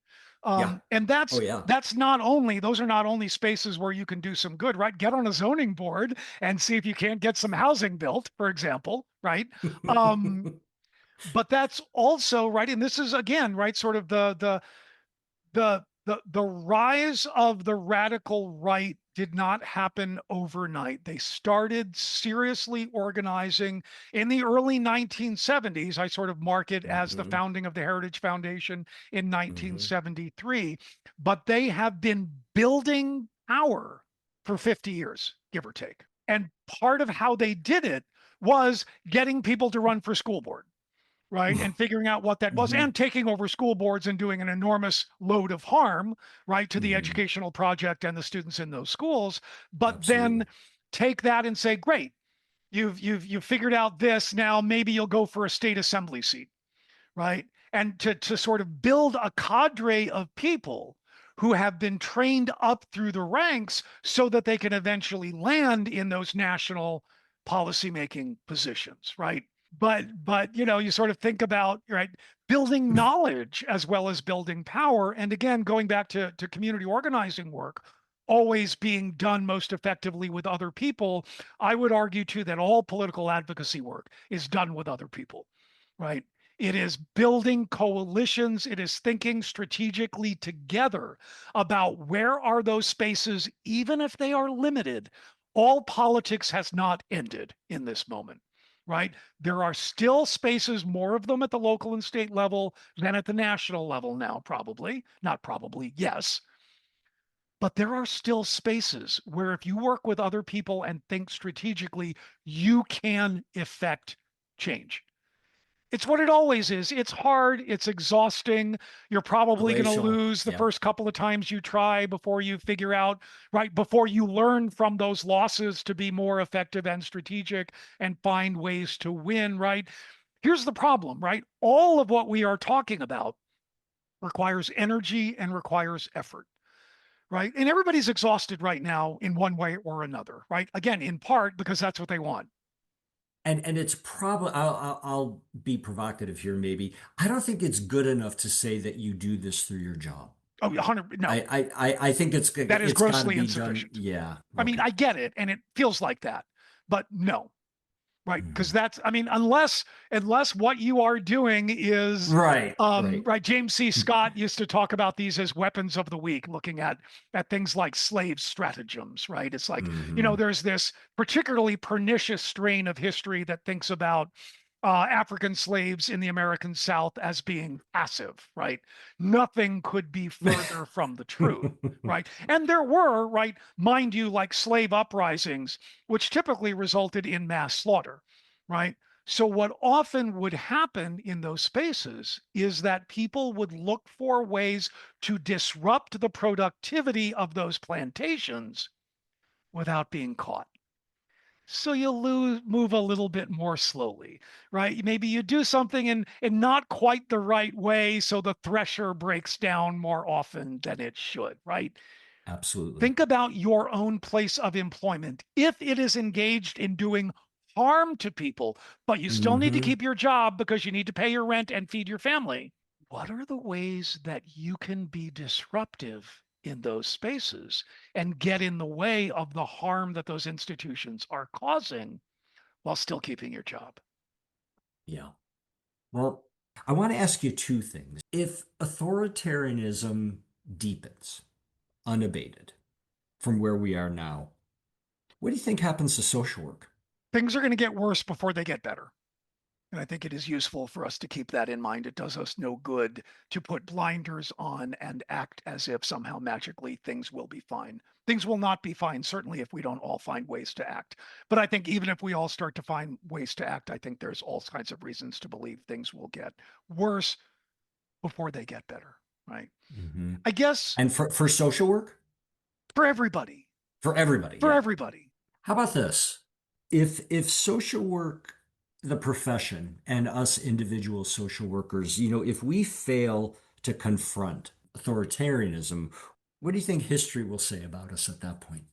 Speaker 1: Yeah.
Speaker 2: And
Speaker 1: Oh yeah.
Speaker 2: that's not only those are not only spaces where you can do some good, right? Get on a zoning board and see if you can't get some housing built, for example, right? Um, but that's also right, and this is again, right, sort of the rise of the radical right did not happen overnight. They started seriously organizing in the early 1970s. I sort of mark it as the
Speaker 1: Hmm.
Speaker 2: founding of the Heritage Foundation in
Speaker 1: Hmm.
Speaker 2: 1973, but they have been building power for 50 years, give or take. And part of how they did it was getting people to run for school board, right? And figuring out what that was
Speaker 1: Hmm.
Speaker 2: and taking over school boards and doing an enormous load of harm, right, to the
Speaker 1: Hmm.
Speaker 2: educational project and the students in those schools. But then
Speaker 1: Absolutely.
Speaker 2: take that and say, great, you've figured out this. Now maybe you'll go for a state assembly seat, right? And to sort of build a cadre of people who have been trained up through the ranks so that they can eventually land in those national policymaking positions, right? but you sort of think about, right, building knowledge as well as building power. And again, going back to community organizing work, always being done most effectively with other people. I would argue too that all political advocacy work is done with other people, right? It is building coalitions. It is thinking strategically together about where are those spaces, even if they are limited. All politics has not ended in this moment, right? There are still spaces, more of them at the local and state level than at the national level now, probably. Not probably, yes. But there are still spaces where if you work with other people and think strategically, you can effect change. It's what it always is. It's hard. It's exhausting. You're probably going to
Speaker 1: Glacial.
Speaker 2: lose the
Speaker 1: Yeah.
Speaker 2: first couple of times you try before you figure out, right? Before you learn from those losses to be more effective and strategic and find ways to win, right? Here's the problem, right? All of what we are talking about requires energy and requires effort, right? And everybody's exhausted right now in one way or another, right? Again, in part because that's what they want.
Speaker 1: And it's probably I'll be provocative here maybe. I don't think it's good enough to say that you do this through your job.
Speaker 2: Oh, 100, no,
Speaker 1: I think
Speaker 2: that is
Speaker 1: it's got to
Speaker 2: grossly
Speaker 1: be done.
Speaker 2: insufficient.
Speaker 1: Yeah.
Speaker 2: I mean,
Speaker 1: Okay.
Speaker 2: I get it, and it feels like that, but no, right? Because
Speaker 1: Mhm.
Speaker 2: that's, I mean, unless what you are doing is,
Speaker 1: Right. Right.
Speaker 2: right. James C. Scott used to talk about these as weapons of the weak, looking at things like slave stratagems, right? It's like,
Speaker 1: Hmm.
Speaker 2: there's this particularly pernicious strain of history that thinks about African slaves in the American South as being passive, right? Nothing could be further from the truth, right? And there were, right, mind you, like slave uprisings, which typically resulted in mass slaughter, right? So, what often would happen in those spaces is that people would look for ways to disrupt the productivity of those plantations without being caught. So you move a little bit more slowly, right? Maybe you do something in not quite the right way, so the thresher breaks down more often than it should, right?
Speaker 1: Absolutely.
Speaker 2: Think about your own place of employment. If it is engaged in doing harm to people, but you still need to
Speaker 1: Hmm.
Speaker 2: keep your job because you need to pay your rent and feed your family, what are the ways that you can be disruptive in those spaces and get in the way of the harm that those institutions are causing while still keeping your job?
Speaker 1: Yeah. Well, I want to ask you two things. If authoritarianism deepens unabated from where we are now, what do you think happens to social work?
Speaker 2: Things are going to get worse before they get better. And I think it is useful for us to keep that in mind. It does us no good to put blinders on and act as if somehow magically things will be fine. Things will not be fine, certainly if we don't all find ways to act. But I think even if we all start to find ways to act, I think there's all kinds of reasons to believe things will get worse before they get better, right?
Speaker 1: Hmm.
Speaker 2: I guess
Speaker 1: And for social work?
Speaker 2: for everybody,
Speaker 1: For everybody,
Speaker 2: for
Speaker 1: yeah.
Speaker 2: everybody.
Speaker 1: How about this? If social work, the profession, and us individual social workers, if we fail to confront authoritarianism, what do you think history will say about us at that point?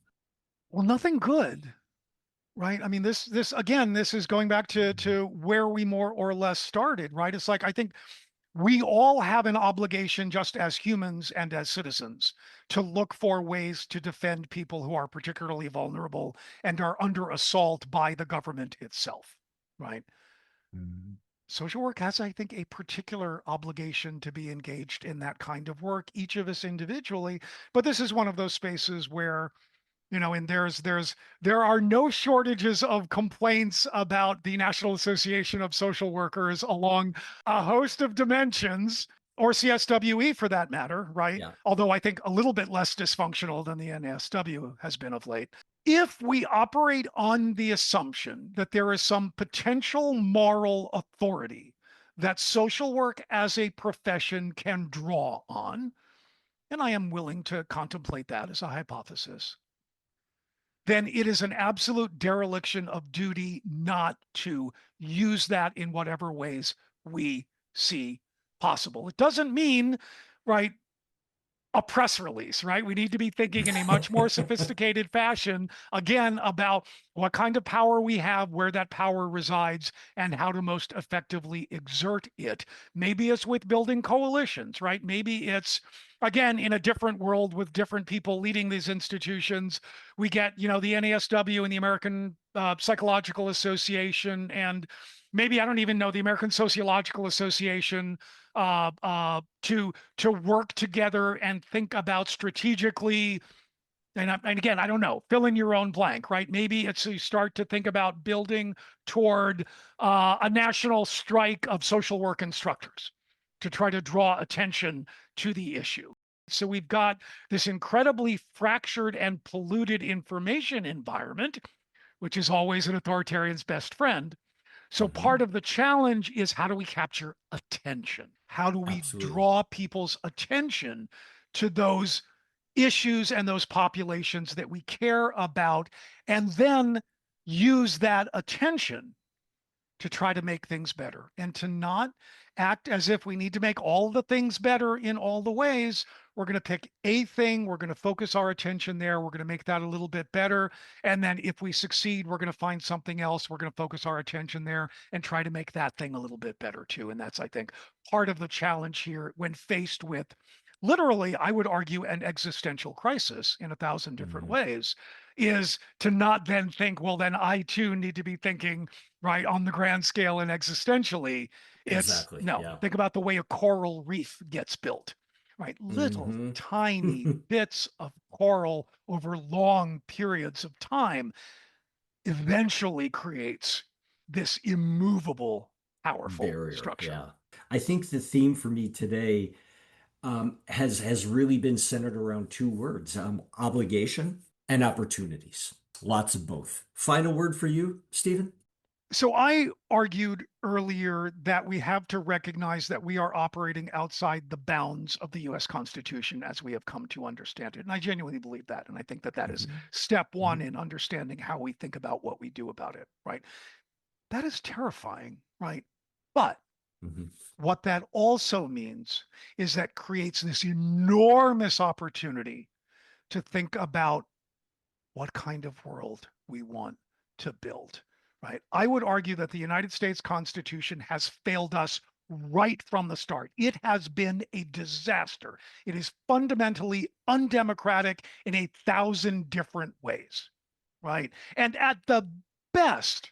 Speaker 2: Well, nothing good, right? I mean, this again, this is going back to where we more or less started, right? It's like I think we all have an obligation just as humans and as citizens to look for ways to defend people who are particularly vulnerable and are under assault by the government itself, right?
Speaker 1: Mhm.
Speaker 2: Social work has, I think, a particular obligation to be engaged in that kind of work, each of us individually. But this is one of those spaces where and there are no shortages of complaints about the National Association of Social Workers along a host of dimensions, or CSWE for that matter, right?
Speaker 1: Yeah.
Speaker 2: Although I think a little bit less dysfunctional than the NSW has been of late. If we operate on the assumption that there is some potential moral authority that social work as a profession can draw on, and I am willing to contemplate that as a hypothesis, then it is an absolute dereliction of duty not to use that in whatever ways we see possible. It doesn't mean, right, a press release, right? We need to be thinking in a much more sophisticated fashion, again, about what kind of power we have, where that power resides, and how to most effectively exert it. Maybe it's with building coalitions, right? Maybe it's, again, in a different world with different people leading these institutions. We get, the NASW and the American Psychological Association, and maybe, I don't even know, the American Sociological Association, to work together and think about strategically. And again, I don't know, fill in your own blank, right? Maybe it's you start to think about building toward a national strike of social work instructors to try to draw attention to the issue. So we've got this incredibly fractured and polluted information environment, which is always an authoritarian's best friend. So part of the challenge is, how do we capture attention? How do we
Speaker 1: Absolutely.
Speaker 2: draw people's attention to those issues and those populations that we care about, and then use that attention to try to make things better, and to not act as if we need to make all the things better in all the ways. We're going to pick a thing, we're going to focus our attention there, we're going to make that a little bit better. And then if we succeed, we're going to find something else, we're going to focus our attention there and try to make that thing a little bit better too. And that's, I think, part of the challenge here when faced with, literally, I would argue, an existential crisis in 1,000 different ways, is to not then think, well, then I too need to be thinking, right, on the grand scale and existentially. It's
Speaker 1: Exactly.
Speaker 2: no,
Speaker 1: Yeah.
Speaker 2: think about the way a coral reef gets built, right? Little tiny bits of coral over long periods of time eventually creates this immovable, powerful
Speaker 1: Barrier.
Speaker 2: structure.
Speaker 1: Yeah. I think the theme for me today has really been centered around two words: obligation and opportunities. Lots of both. Final word for you, Stephen?
Speaker 2: So I argued earlier that we have to recognize that we are operating outside the bounds of the US Constitution as we have come to understand it. And I genuinely believe that. And I think that that is step one in understanding how we think about what we do about it, right? That is terrifying, right? But what that also means is that creates this enormous opportunity to think about what kind of world we want to build, right? I would argue that the United States Constitution has failed us right from the start. It has been a disaster. It is fundamentally undemocratic in 1,000 different ways, right? And at the best,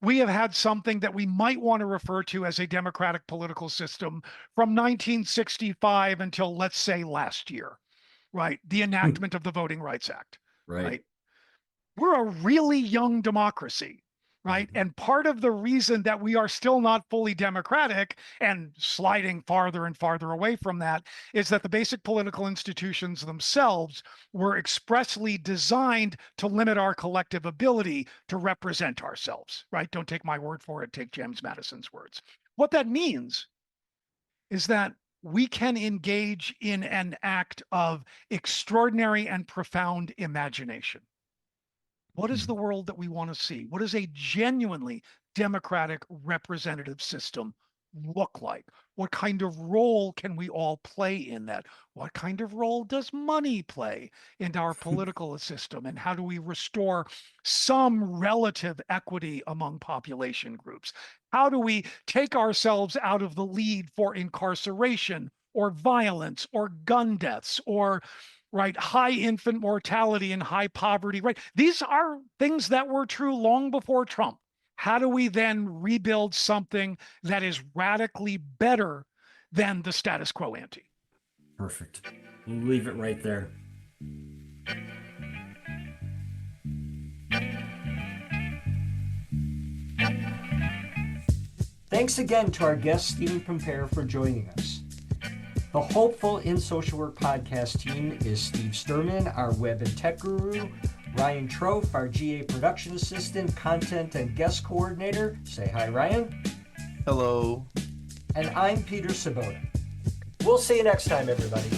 Speaker 2: we have had something that we might want to refer to as a democratic political system from 1965 until, let's say, last year, right? The enactment of the Voting Rights Act, right? We're a really young democracy, right? And part of the reason that we are still not fully democratic and sliding farther and farther away from that is that the basic political institutions themselves were expressly designed to limit our collective ability to represent ourselves, right? Don't take my word for it, take James Madison's words. What that means is that we can engage in an act of extraordinary and profound imagination. What is the world that we want to see? What does a genuinely democratic representative system look like? What kind of role can we all play in that? What kind of role does money play in our political system? And how do we restore some relative equity among population groups? How do we take ourselves out of the lead for incarceration or violence or gun deaths or, right, high infant mortality and high poverty, right? These are things that were true long before Trump. How do we then rebuild something that is radically better than the status quo ante?
Speaker 1: Perfect. We'll leave it right there. Thanks again to our guest, Stephen Compare, for joining us. The Hopeful in Social Work podcast team is Steve Sturman, our web and tech guru, Ryan Trofe, our GA production assistant, content and guest coordinator. Say hi, Ryan.
Speaker 3: Hello.
Speaker 1: And I'm Peter Sabota. We'll see you next time, everybody.